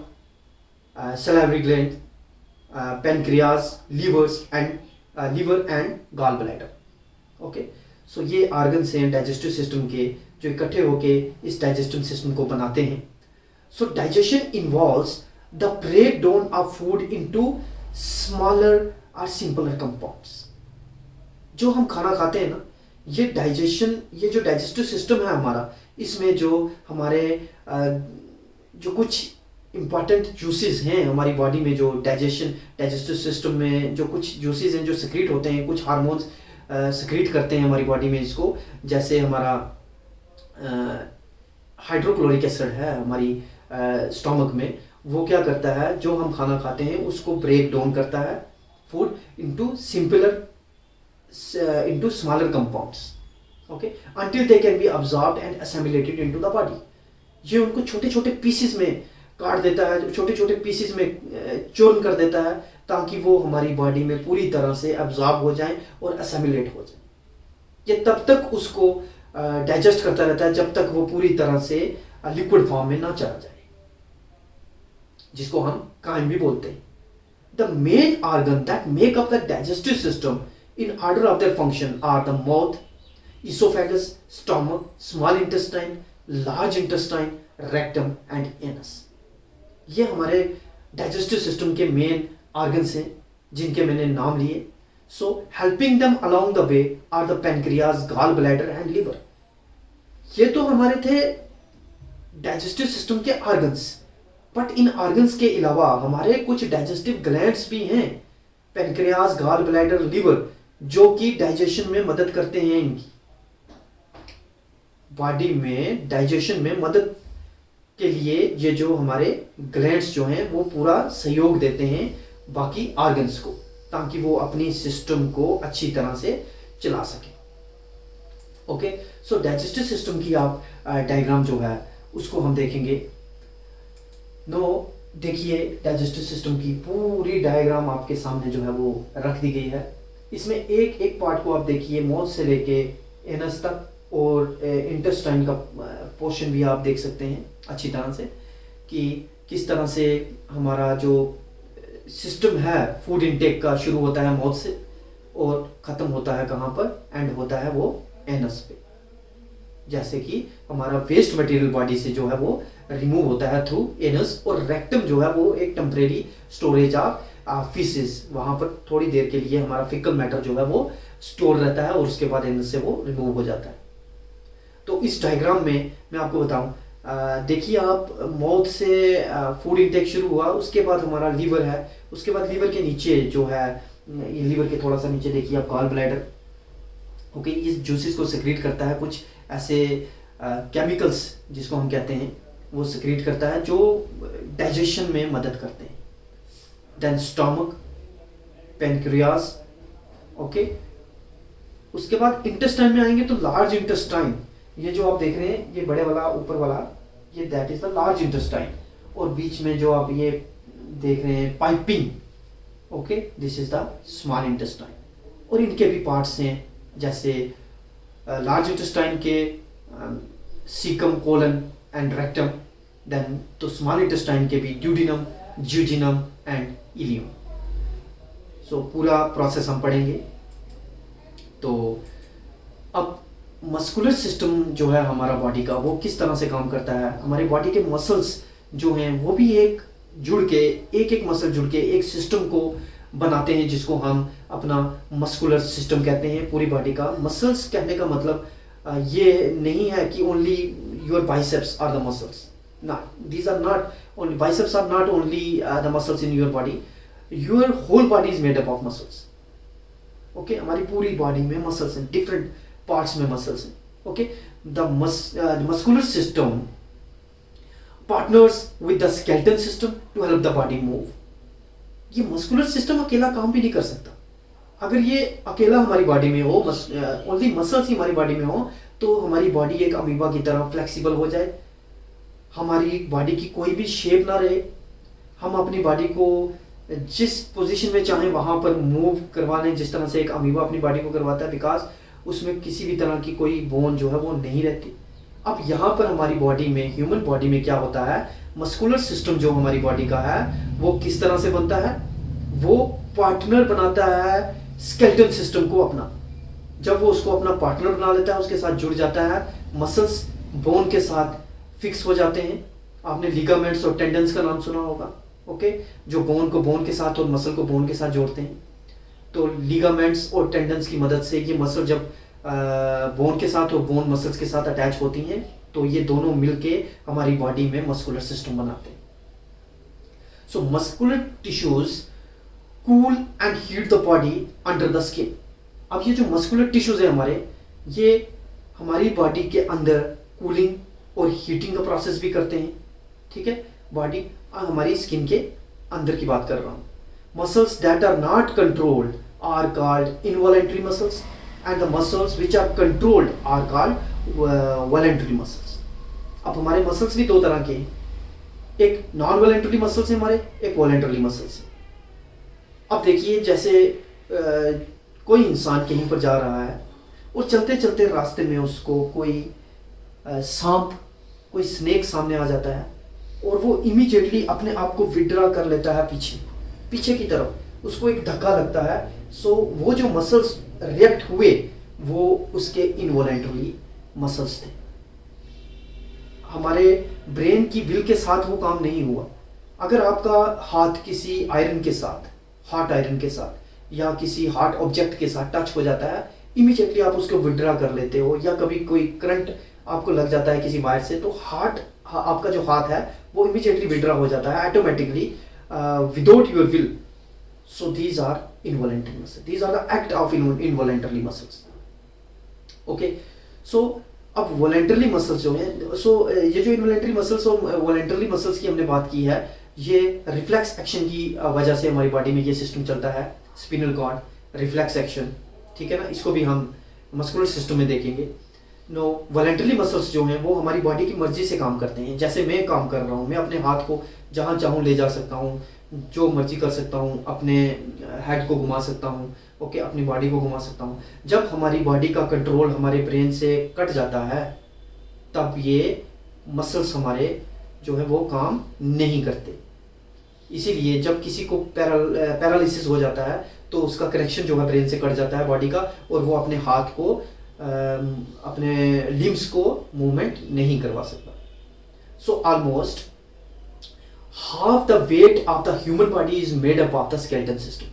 A: salivary gland, pancreas, liver and gall bladder. Okay, so ये ऑर्गन्स हैं डाइजेस्टिव सिस्टम के जो इकट्ठे होके इस डाइजेस्टिव सिस्टम को बनाते हैं। So digestion involves the breakdown of food into smaller और सिंपलर कंपाउंड्स। जो हम खाना खाते हैं ना, ये जो डाइजेस्टिव सिस्टम है हमारा, इसमें जो हमारे जो कुछ इंपॉर्टेंट जूसेस हैं हमारी बॉडी में, जो डाइजेस्टिव सिस्टम में जो कुछ जूसेस हैं जो सिक्रीट होते हैं, कुछ हार्मोन्स सिक्रीट करते हैं हमारी बॉडी में इसको, जैसे हमारा हाइड्रोक्लोरिक एसिड है हमारी स्टोमक में, वो क्या करता है, जो हम खाना खाते हैं उसको ब्रेक डाउन करता है food into smaller compounds, okay, until they can be absorbed and assimilated into the body. ये उनको छोटे छोटे पीसेस में काट देता है, छोटे छोटे पीसेस में चूर्ण कर देता है, ताकि वो हमारी बॉडी में पूरी तरह से अब्सॉर्ब हो जाए और असेमिलेट हो जाए। ये तब तक उसको डाइजेस्ट करता रहता है जब तक वो पूरी तरह से लिक्विड फॉर्म में ना चला जाए, जिसको हम काइम भी बोलते हैं। The main organ that make up the digestive system in order of their function are the mouth, esophagus, stomach, small intestine, large intestine, rectum and anus. ये हमारे डाइजेस्टिव सिस्टम के मेन ऑर्गन्स हैं जिनके मैंने नाम लिए। So helping them along the way are the pancreas, gall bladder and liver. ये तो हमारे थे डाइजेस्टिव सिस्टम के ऑर्गन्स, बट इन ऑर्गन्स के अलावा हमारे कुछ डाइजेस्टिव ग्लैंड्स भी हैं, पेनक्रियाज, गॉल ब्लैडर, लिवर, जो कि डाइजेशन में मदद करते हैं। इनकी बॉडी में डाइजेशन में मदद के लिए ये जो हमारे ग्लैंड्स जो हैं वो पूरा सहयोग देते हैं बाकी ऑर्गन्स को, ताकि वो अपनी सिस्टम को अच्छी तरह से चला सके। ओके, सो डाइजेस्टिव सिस्टम की आप डायग्राम जो है उसको हम देखेंगे। देखिए डाइजेस्टिव सिस्टम की पूरी डायग्राम आपके सामने जो है वो रख दी गई है। इसमें एक एक पार्ट को आप देखिए, माउथ से लेके एनस तक, और इंटेस्टाइन का पोर्शन भी आप देख सकते हैं अच्छी तरह से कि किस तरह से हमारा जो सिस्टम है फूड इनटेक का शुरू होता है माउथ से और ख़त्म होता है कहाँ पर, एंड होता है वो एनस पे। जैसे कि हमारा वेस्ट मटेरियल बॉडी से जो है वो रिमूव होता है थ्रू एनस, और रेक्टम जो है वो एक टेम्परेरी स्टोरेज ऑफ फीसेस, वहाँ पर थोड़ी देर के लिए हमारा फिकल मैटर जो है वो स्टोर रहता है और उसके बाद एनस से वो रिमूव हो जाता है। तो इस डायग्राम में मैं आपको बताऊं, देखिए आप माउथ से फूड इंटेक शुरू हुआ, उसके बाद हमारा लीवर है, उसके बाद लीवर के नीचे जो है, ये लीवर के थोड़ा सा नीचे देखिए आप गॉल ब्लैडर, ओके, इस जूसेस को सिक्रीट करता है, कुछ ऐसे केमिकल्स जिसको हम कहते हैं वो सिक्रीट करता है जो डाइजेशन में मदद करते हैं। देन स्टमक, पेनक्रियाज, ओके, उसके बाद इंटेस्टाइन में आएंगे तो लार्ज इंटेस्टाइन, ये जो आप देख रहे हैं ये बड़े वाला ऊपर वाला, ये that is the large intestine, और बीच में जो आप ये देख रहे हैं piping, okay, this is the small intestine. और इनके भी पार्ट्स हैं, जैसे लार्ज इंटेस्टाइन के caecum, colon and rectum, then तो स्मॉल इंटेस्टाइन के भी duodenum, jejunum and ileum. So पूरा प्रोसेस हम पढ़ेंगे। तो अब मस्कुलर सिस्टम जो है हमारा बॉडी का, वो किस तरह से काम करता है। हमारी बॉडी के मसल्स जो हैं वो भी एक एक मसल जुड़ के एक सिस्टम को बनाते हैं, जिसको हम अपना मस्कुलर सिस्टम कहते हैं। पूरी बॉडी का मसल्स कहने का मतलब ये नहीं है कि only your biceps are the muscles. ना, these are not only, biceps are not only the muscles in your body, your whole body is made up of muscles. Okay, हमारी पूरी बॉडी में मसल्स हैं, डिफरेंट पार्ट्स में मसल्स हैं। Okay, the muscular system partners with the skeletal system to help the body move. ये मस्कुलर सिस्टम अकेला काम भी नहीं कर सकता। अगर ये अकेला हमारी बॉडी में हो, ओनली मसल्स ही हमारी बॉडी में हो, तो हमारी बॉडी एक अमीबा की तरह फ्लेक्सिबल हो जाए, हमारी बॉडी की कोई भी शेप ना रहे, हम अपनी बॉडी को जिस पोजीशन में चाहें वहां पर मूव करवा लें, जिस तरह से एक अमीबा अपनी बॉडी को करवाता है, बिकॉज उसमें किसी भी तरह की कोई बोन जो है वो नहीं रहती। अब यहाँ पर हमारी बॉडी में, ह्यूमन बॉडी में क्या होता है, मस्कुलर सिस्टम जो हमारी बॉडी का है वो किस तरह से बनता है, वो पार्टनर बनाता है स्केलेटल सिस्टम को अपना। जब वो उसको अपना पार्टनर बना लेता है, उसके साथ जुड़ जाता है, मसल्स बोन के साथ फिक्स हो जाते हैं। आपने लिगामेंट्स और टेंडन्स का नाम सुना होगा। ओके, जो बोन को बोन के साथ और मसल को बोन के साथ जोड़ते हैं। तो लिगामेंट्स और टेंडन्स की मदद से ये मसल जब बोन के साथ और बोन मसल्स के साथ अटैच होती हैं, तो ये दोनों मिलके हमारी बॉडी में मस्कुलर सिस्टम बनाते हैं। So muscular tissues cool and heat the body under the skin. अब ये जो मस्कुलर टिश्यूज है हमारे, ये हमारी बॉडी के अंदर कूलिंग और हीटिंग का प्रोसेस भी करते हैं। ठीक है, बॉडी हमारी स्किन के अंदर की बात कर रहा हूँ। Muscles that are not controlled are called involuntary muscles and the muscles which are controlled are called voluntary muscles. अब हमारे मसल्स भी दो तरह के हैं, एक नॉन वॉलेंटरी मसल्स है हमारे, एक वॉलेंटरी मसल्स है। अब देखिए, जैसे कोई इंसान कहीं पर जा रहा है और चलते चलते रास्ते में उसको कोई सांप, कोई स्नेक सामने आ जाता है और वो इमीडिएटली अपने आप को विड्रा कर लेता है पीछे की तरफ, उसको एक धक्का लगता है। सो वो जो मसल्स रिएक्ट हुए वो उसके इनवॉलेंटरी मसल्स थे। हमारे ब्रेन की विल के साथ वो काम नहीं हुआ। अगर आपका हाथ किसी आयरन के साथ, हॉट आयरन के साथ या किसी हॉट ऑब्जेक्ट के साथ टच हो जाता है, इमीडिएटली आप उसको विड्रा कर लेते हो, या कभी कोई करंट आपको लग जाता है किसी वायर से, तो आपका जो हाथ है वो इमीडिएटली विड्रा हो जाता है automatically without your will. So these are involuntary muscles, these are the act of involuntary muscles. Okay, so अब वॉलेंटरली मसल्स जो है, सो ये जो इनवॉलेंटरी मसल्स और वॉलेंटरली मसल्स की हमने बात की है, ये रिफ्लेक्स एक्शन की वजह से हमारी बॉडी में ये सिस्टम चलता है, स्पिनल कॉर्ड, रिफ्लेक्स एक्शन। ठीक है ना, इसको भी हम मस्कुलर सिस्टम में देखेंगे। नो, वॉलेंटरली मसल्स जो हैं वो हमारी बॉडी की मर्जी से काम करते हैं। जैसे मैं काम कर रहा हूँ, मैं अपने हाथ को जहाँ चाहूँ ले जा सकता हूँ, जो मर्जी कर सकता हूँ, अपने हेड को घुमा सकता हूँ, ओके, अपनी बॉडी को घुमा सकता हूँ। जब हमारी बॉडी का कंट्रोल हमारे ब्रेन से कट जाता है, तब ये मसल्स हमारे जो है वो काम नहीं करते। इसीलिए जब किसी को पैरालिसिस हो जाता है तो उसका कनेक्शन जो है ब्रेन से कट जाता है बॉडी का, और वो अपने हाथ को, अपने लिम्स को मूवमेंट नहीं करवा सकता। So almost half the weight of the human body is made up of the skeleton system.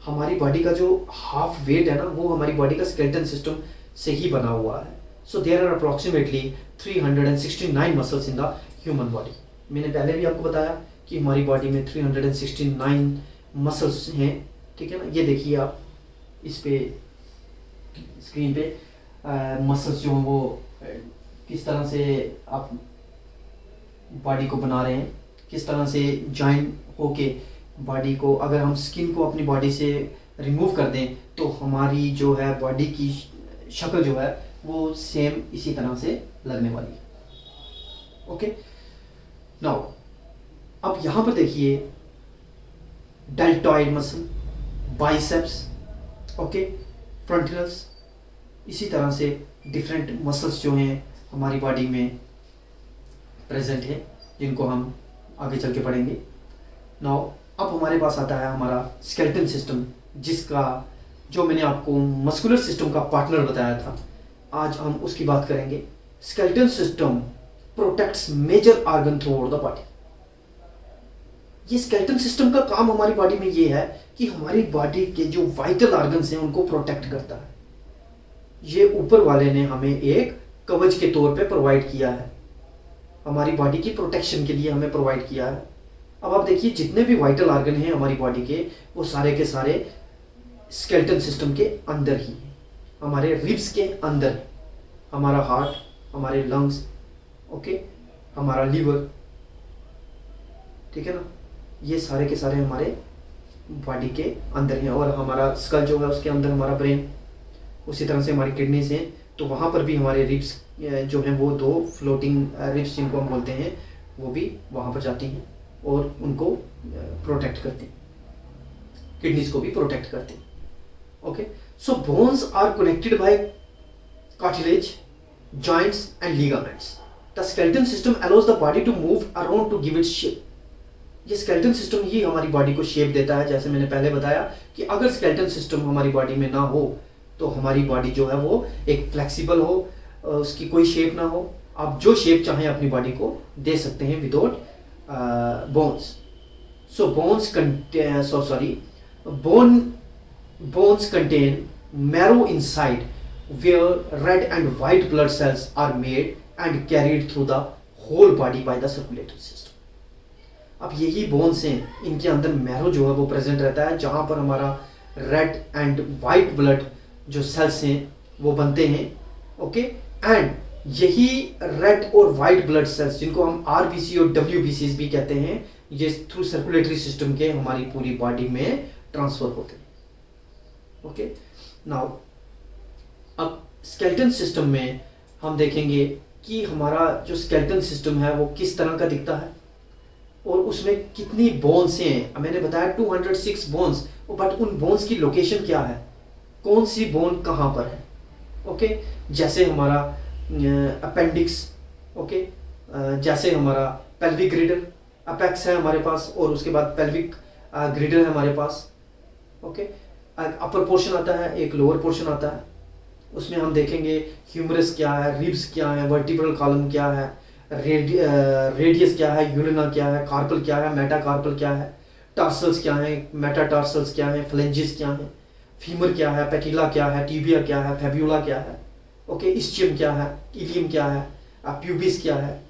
A: हमारी बॉडी का जो हाफ वेट है ना, वो हमारी बॉडी का स्केलेटन सिस्टम से ही बना हुआ है। So there are approximately 369 muscles in the human body. मैंने पहले भी आपको बताया कि हमारी बॉडी में 369 मसल्स हैं। ठीक है ना, ये देखिए आप इस पे स्क्रीन पे मसल्स जो हैं वो किस तरह से आप बॉडी को बना रहे हैं, किस तरह से जॉइन होके बॉडी को, अगर हम स्किन को अपनी बॉडी से रिमूव कर दें तो हमारी जो है बॉडी की शक्ल जो है वो सेम इसी तरह से लगने वाली है। ओके, नाउ अब यहाँ पर देखिए डेल्टॉइड मसल, बाइसेप्स, ओके, फ्रंटिनल्स, इसी तरह से डिफरेंट मसल्स जो हैं हमारी बॉडी में प्रेजेंट है, जिनको हम आगे चल के पढ़ेंगे। नाउ अब हमारे पास आता है हमारा स्केलेटन सिस्टम, जिसका जो मैंने आपको मस्कुलर सिस्टम का पार्टनर बताया था, आज हम उसकी बात करेंगे। Skeleton system protects major organ throughout the body. ये स्केलेटन सिस्टम का काम हमारी बॉडी में ये है कि हमारी बॉडी के जो वाइटल ऑर्गन्स हैं उनको प्रोटेक्ट करता है। ये ऊपर वाले ने हमें एक कवच के तौर पे प्रोवाइड किया है, हमारी बॉडी की प्रोटेक्शन के लिए हमें प्रोवाइड किया है। अब आप देखिए जितने भी वाइटल ऑर्गन हैं हमारी बॉडी के, वो सारे के सारे स्केलेटन सिस्टम के अंदर ही है, हमारे रिब्स के अंदर। हमारा हार्ट, हमारे लंग्स, ओके, हमारा लीवर, ठीक है ना, ये सारे के सारे हमारे बॉडी के अंदर हैं। और हमारा स्कल जो है उसके अंदर हमारा ब्रेन, उसी तरह से हमारी किडनीज हैं, तो वहाँ पर भी हमारे रिब्स जो हैं वो 2 फ्लोटिंग रिब्स जिनको हम बोलते हैं, वो भी वहाँ पर जाती हैं और उनको प्रोटेक्ट करती हैं, किडनीज को भी प्रोटेक्ट करती हैं। Okay, so bones are connected by cartilage, joints and ligaments. The skeleton system allows the body to move around to give it shape. ये स्केलेटन सिस्टम ही हमारी बॉडी को शेप देता है। जैसे मैंने पहले बताया कि अगर स्केलेटन सिस्टम हमारी बॉडी में ना हो तो हमारी बॉडी जो है वो एक फ्लेक्सिबल हो, उसकी कोई शेप ना हो, आप जो शेप चाहें अपनी बॉडी को दे सकते हैं without bones. So bones contain marrow inside, where red and white blood cells are made and carried through the whole body by the circulatory system. अब यही बोन्स हैं, इनके अंदर मैरो जो है वो प्रेजेंट रहता है, जहाँ पर हमारा रेड एंड वाइट ब्लड जो सेल्स हैं वो बनते हैं। ओके, एंड यही रेड और वाइट ब्लड सेल्स, जिनको हम आरबीसी और डब्ल्यूबीसी भी कहते हैं, ये थ्रू सर्कुलेटरी सिस्टम के हमारी पूरी बॉडी में ट्रांसफर होते हैं। ओके, नाउ अब स्केलेटन सिस्टम में हम देखेंगे कि हमारा जो स्केलेटन सिस्टम है वो किस तरह का दिखता है और उसमें कितनी बोन्स हैं। मैंने बताया 206 बोन्स, बट उन बोन्स की लोकेशन क्या है, कौन सी बोन कहाँ पर है। ओके, जैसे हमारा अपेंडिक्स, ओके, जैसे हमारा पेल्विक ग्रिडल, अपेक्स है हमारे पास, और उसके बाद पेल्विक ग्रिडल है हमारे पास। ओके, अपर पोर्शन आता है, एक लोअर पोर्शन आता है, उसमें हम देखेंगे ह्यूमरस क्या है, रिब्स क्या है, वर्टिब्रल कॉलम क्या है, रेडियस क्या है, यूरिना क्या है, कार्पल क्या है, मेटाकार्पल क्या है, टार्सल्स क्या है, मेटाटार्सल्स क्या है, फ्लेंजेस क्या है, फीमर क्या है, पेटिला क्या है, टिबिया क्या है, फेब्यूला क्या है, ओके, इस्चियम क्या है, इलियम क्या है, प्यूबिस क्या है,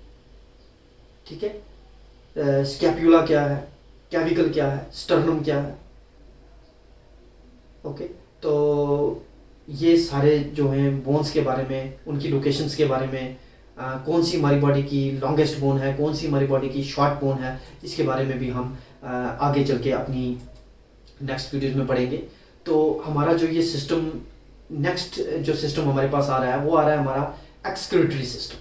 A: ठीक है, स्कैप्यूला क्या है, कैविकल क्या है, स्टर्नम क्या है। ओके, तो ये सारे जो हैं बोन्स के बारे में, उनकी लोकेशंस के बारे में, कौन सी हमारी बॉडी की लॉन्गेस्ट बोन है, कौन सी हमारी बॉडी की शॉर्ट बोन है, इसके बारे में भी हम आगे चल के अपनी नेक्स्ट वीडियोज़ में पढ़ेंगे। तो हमारा जो ये सिस्टम, नेक्स्ट जो सिस्टम हमारे पास आ रहा है वो आ रहा है हमारा एक्सक्रीटरी सिस्टम।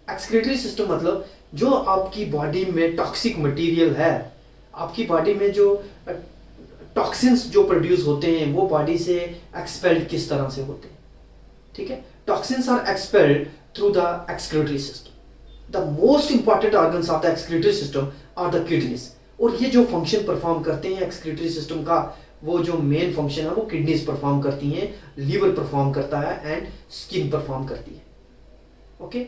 A: एक्सक्रीटरी सिस्टम मतलब जो आपकी बॉडी में टॉक्सिक मटेरियल है, आपकी बॉडी में जो टॉक्सिन्स जो प्रोड्यूस होते हैं वो बॉडी से एक्सपेल्ड किस तरह से होते हैं, ठीक है। Toxins are expelled through the excretory system. The most important organs of the excretory system are the kidneys. और ये जो फंक्शन परफॉर्म करते हैं एक्सक्रीटरी सिस्टम का, वो जो मेन फंक्शन है वो किडनीज परफॉर्म करती हैं, लीवर परफॉर्म करता है एंड स्किन परफॉर्म करती है। ओके,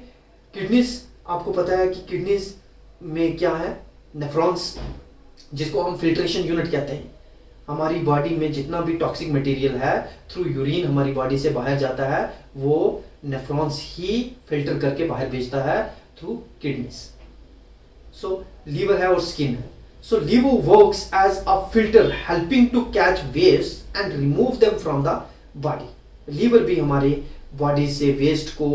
A: किडनीज आपको पता है कि किडनीज में क्या है, नेफ्रॉन्स, जिसको हम फिल्ट्रेशन यूनिट कहते हैं। हमारी बॉडी में जितना भी टॉक्सिक मटेरियल है थ्रू यूरिन हमारी बॉडी से बाहर जाता है, वो नेफ्रॉन्स ही फिल्टर करके बाहर भेजता है थ्रू किडनीज। सो लीवर है और स्किन है। So liver works as a filter helping to catch waste and remove them from the body. Liver भी हमारे बॉडी से वेस्ट को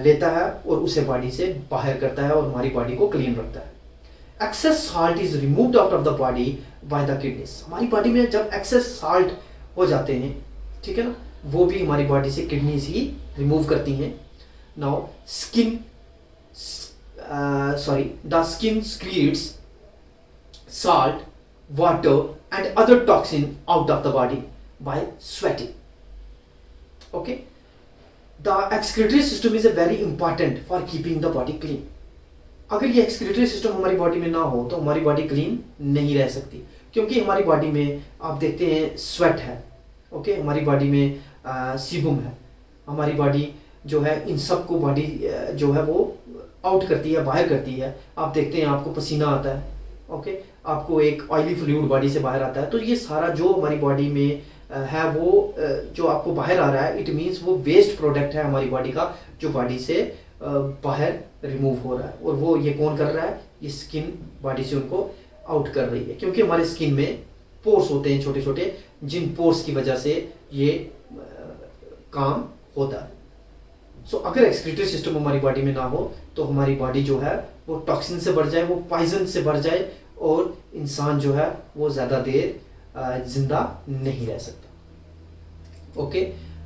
A: लेता है और उसे बॉडी से बाहर करता है और हमारी बॉडी को क्लीन रखता है। Excess salt is removed out of the body by the kidneys. हमारी बॉडी में जब एक्सेस सॉल्ट हो जाते हैं, ठीक है ना, वो भी हमारी बॉडी से किडनीज ही रिमूव करती हैं। Now the skin secretes salt, water and other toxin out of the body by sweating. Okay, the excretory system is a very important for keeping the body clean. अगर ये एक्सक्रीटरी सिस्टम हमारी बॉडी में ना हो तो हमारी बॉडी क्लीन नहीं रह सकती, क्योंकि हमारी बॉडी में आप देखते हैं स्वेट है, ओके, हमारी बॉडी में सीबम है, हमारी बॉडी जो है इन सब को बॉडी जो है वो आउट करती है, बाहर करती है। आप देखते हैं आपको पसीना आता है, ओके, आपको एक ऑयली फ्लूइड बॉडी से बाहर आता है। तो ये सारा जो हमारी बॉडी में है वो जो आपको बाहर आ रहा है, इट मीन्स वो वेस्ट प्रोडक्ट है हमारी बॉडी का, जो बॉडी से बाहर रिमूव हो रहा है। और वो ये कौन कर रहा है? ये स्किन बॉडी से उनको आउट कर रही है, क्योंकि हमारे स्किन में पोर्स होते हैं छोटे छोटे, जिन पोर्स की वजह से ये काम होता है। सो अगर एक्सक्रीटरी सिस्टम हमारी बॉडी में ना हो तो हमारी बॉडी जो है वो टॉक्सिन से भर जाए, वो पॉइजन से भर जाए, और इंसान जो है वो ज़्यादा देर जिंदा नहीं रह सकता। ओके,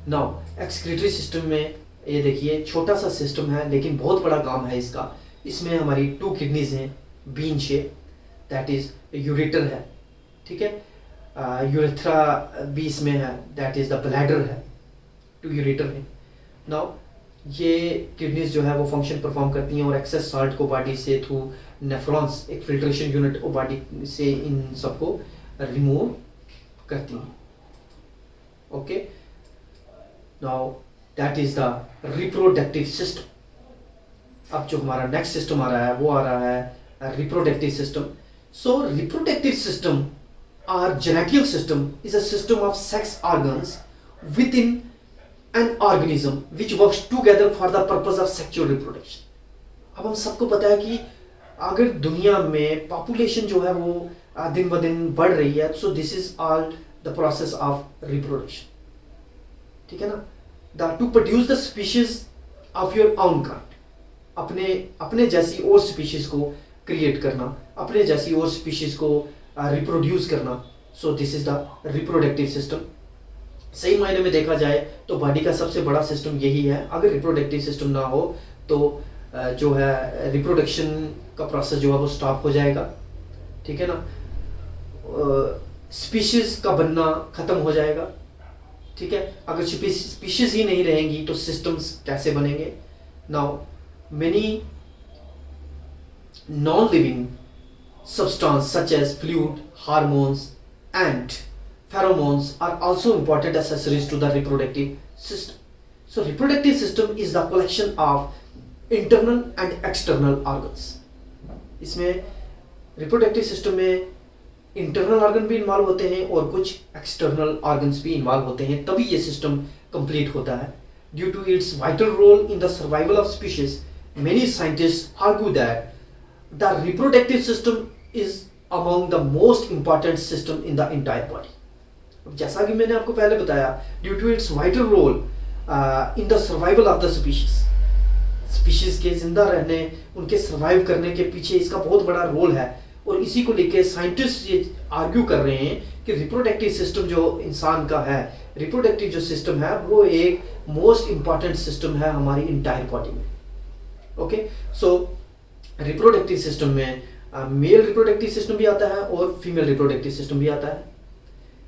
A: नाउ एक्सक्रीटरी सिस्टम में ये देखिए छोटा सा सिस्टम है लेकिन बहुत बड़ा काम है इसका। इसमें हमारी 2 किडनीज हैं, bean shape, that is ureter है, ठीक है, यूरेथ्रा भी इसमें है, दैट इज द ब्लैडर है, 2 यूरेटर है। नाउ ये किडनीज जो है वो फंक्शन परफॉर्म करती हैं और एक्सेस साल्ट को बॉडी से थ्रू नेफ्रॉन्स, एक फिल्ट्रेशन यूनिट को बॉडी से इन सबको रिमूव करती हैं। Okay, now that is the reproductive system. अब जो हमारा नेक्स्ट सिस्टम आ रहा है वो आ रहा है reproductive system. So reproductive system or genital system is a system of sex organs within an organism which works together for the purpose of sexual reproduction। अब हम सबको पता है कि अगर दुनिया में पॉपुलेशन जो है वो दिन ब दिन बढ़ रही है, so this is all the process of reproduction, ठीक है ना, to produce the species of your own kind, अपने जैसी और स्पीशीज को क्रिएट करना, अपने जैसी और स्पीशीज को रिप्रोड्यूस करना। सो this is the reproductive system. सही मायने में देखा जाए तो बॉडी का सबसे बड़ा सिस्टम यही है। अगर रिप्रोडक्टिव सिस्टम ना हो तो जो है रिप्रोडक्शन का प्रोसेस जो है वो स्टॉप हो जाएगा, ठीक है ना, स्पीशीज का बनना खत्म हो जाएगा, ठीक है। अगर स्पीशीज ही नहीं रहेंगी तो सिस्टम्स कैसे बनेंगे? Now many non living substance such as fluid, hormones and pheromones are also important accessories to the reproductive system. So reproductive system is the collection of internal and external organs. इसमें reproductive system में internal organ भी इन्वॉल्व होते हैं और कुछ external organs भी इन्वॉल्व होते हैं, तभी ये system complete होता है। Due to its vital role in the survival of species, many scientists argue that the reproductive system is among the most important system in the entire body। अब जैसा कि मैंने आपको पहले बताया, due to its vital role in the survival of the species के जिंदा रहने, उनके सर्वाइव करने के पीछे इसका बहुत बड़ा रोल है। और इसी को लेके साइंटिस्ट ये आर्ग्यू कर रहे हैं कि रिप्रोडक्टिव सिस्टम जो इंसान का है, रिप्रोडक्टिव जो सिस्टम है वो एक मोस्ट इंपॉर्टेंट सिस्टम है हमारी इंटायर बॉडी में। ओके, सो रिप्रोडक्टिव सिस्टम में मेल रिप्रोडक्टिव सिस्टम भी आता है और फीमेल रिप्रोडक्टिव सिस्टम भी आता है।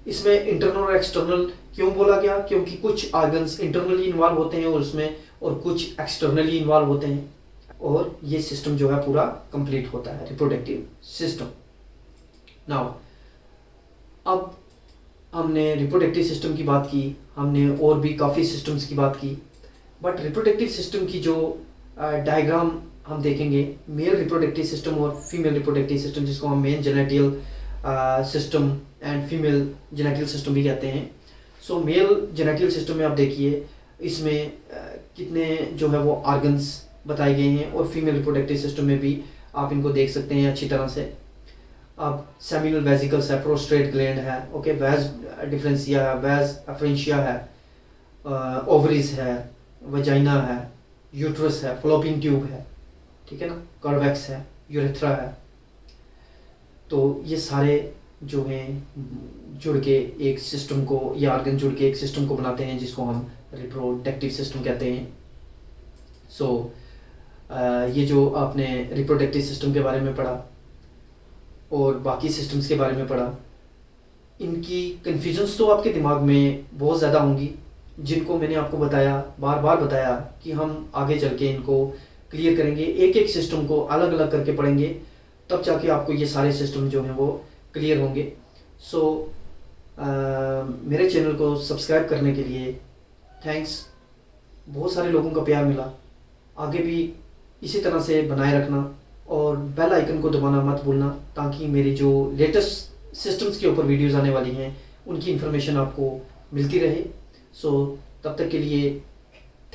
A: इसमें इंटरनल और एक्सटर्नल क्यों बोला गया? क्योंकि कुछ ऑर्गन्स इंटरनली इन्वॉल्व होते हैं और उसमें, और कुछ एक्सटर्नली इन्वॉल्व होते हैं, और ये सिस्टम जो है पूरा कंप्लीट होता है रिप्रोडक्टिव सिस्टम। नाउ अब हमने रिप्रोडक्टिव सिस्टम की बात की, हमने और भी काफ़ी सिस्टम्स की बात की, बट रिप्रोडक्टिव सिस्टम की जो डायग्राम हम देखेंगे, मेल रिप्रोडक्टिव सिस्टम और फीमेल रिप्रोडक्टिव सिस्टम, जिसको हम men genital system and female genital system भी कहते हैं। सो मेल जेनेटियल सिस्टम में आप देखिए इसमें कितने जो है वो ऑर्गन्स बताए गए हैं, और फीमेल रिप्रोडक्टिव सिस्टम में भी आप इनको देख सकते हैं अच्छी तरह से। अब सेमिनल वेसिकल्स है, प्रोस्टेट ग्लैंड है, ओके, वेज डिफरेंशिया है, वेज अफ्रेंशिया है, ओवरीज है, वजाइना है, यूट्रस है, फ्लोपिंग ट्यूब है, ठीक है ना, कॉर्वेक्स है, यूरेथ्रा है। तो ये सारे जो हैं जुड़ के एक सिस्टम को, ये ऑर्गन जुड़ के एक सिस्टम को बनाते हैं जिसको हम रिप्रोडक्टिव सिस्टम कहते हैं। सो ये जो आपने रिप्रोडक्टिव सिस्टम के बारे में पढ़ा और बाकी सिस्टम्स के बारे में पढ़ा, इनकी कन्फ्यूजन्स तो आपके दिमाग में बहुत ज़्यादा होंगी, जिनको मैंने आपको बताया, बार बार बताया कि हम आगे चल के इनको क्लियर करेंगे, एक एक सिस्टम को अलग अलग करके पढ़ेंगे, तब जाके आपको ये सारे सिस्टम जो हैं वो क्लियर होंगे। सो मेरे चैनल को सब्सक्राइब करने के लिए थैंक्स। बहुत सारे लोगों का प्यार मिला, आगे भी इसी तरह से बनाए रखना और बेल आइकन को दबाना मत भूलना, ताकि मेरी जो लेटेस्ट सिस्टम्स के ऊपर वीडियोस आने वाली हैं उनकी इन्फॉर्मेशन आपको मिलती रहे। सो तब तक के लिए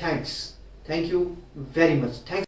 A: thanks, thank you very much, thanks.